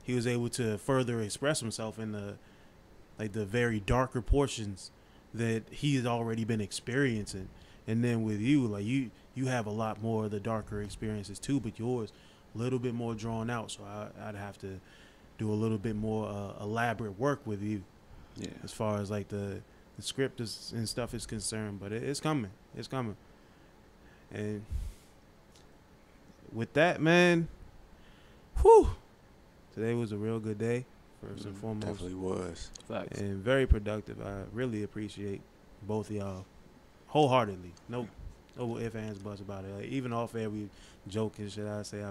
[SPEAKER 1] he was able to further express himself in the very darker portions that he has already been experiencing. And then with you, like you have a lot more of the darker experiences too, but yours a little bit more drawn out. So I'd have to do a little bit more elaborate work with you, as far as like the script and stuff is concerned. But it's coming. And with that, man, today was a real good day, first and foremost.
[SPEAKER 2] Definitely was.
[SPEAKER 3] Facts.
[SPEAKER 1] And very productive. I really appreciate both of y'all wholeheartedly. No ifs, ands, buts about it. Like, even off air, we joke and shit. I say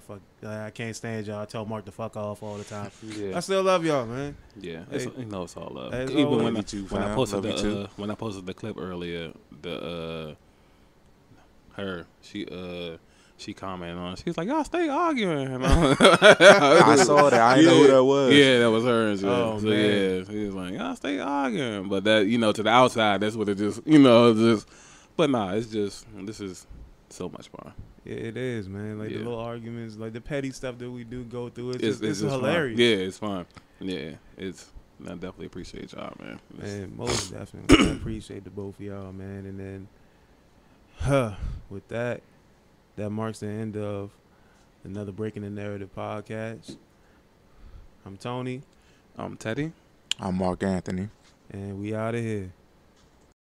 [SPEAKER 1] I can't stand y'all. I tell Mark to fuck off all the time.
[SPEAKER 3] Yeah.
[SPEAKER 1] I still love y'all, man.
[SPEAKER 3] Yeah,
[SPEAKER 1] Hey,
[SPEAKER 3] it's all love.
[SPEAKER 1] as
[SPEAKER 3] Even
[SPEAKER 1] always,
[SPEAKER 3] when I posted when I posted the clip earlier, she commented on it. She was like, y'all stay arguing.
[SPEAKER 2] I saw that. I didn't know who that was.
[SPEAKER 3] Yeah, that was her. And shit.
[SPEAKER 1] Oh,
[SPEAKER 3] so
[SPEAKER 1] man.
[SPEAKER 3] yeah, she was like, y'all stay arguing. But that, to the outside, that's what it just, just. But nah, it's just, this is so much fun.
[SPEAKER 1] Yeah, it is, man. Like the
[SPEAKER 3] Yeah.
[SPEAKER 1] little arguments, like the petty stuff that we do go through. It's
[SPEAKER 3] just
[SPEAKER 1] hilarious.
[SPEAKER 3] Fun. Yeah, it's fun. Yeah, I definitely appreciate y'all, man.
[SPEAKER 1] Man, most definitely. I appreciate the both of y'all, man. And then, with that marks the end of another Breaking the Narrative podcast. I'm Tony.
[SPEAKER 3] I'm Teddy.
[SPEAKER 2] I'm Mark Anthony.
[SPEAKER 1] And we out of here.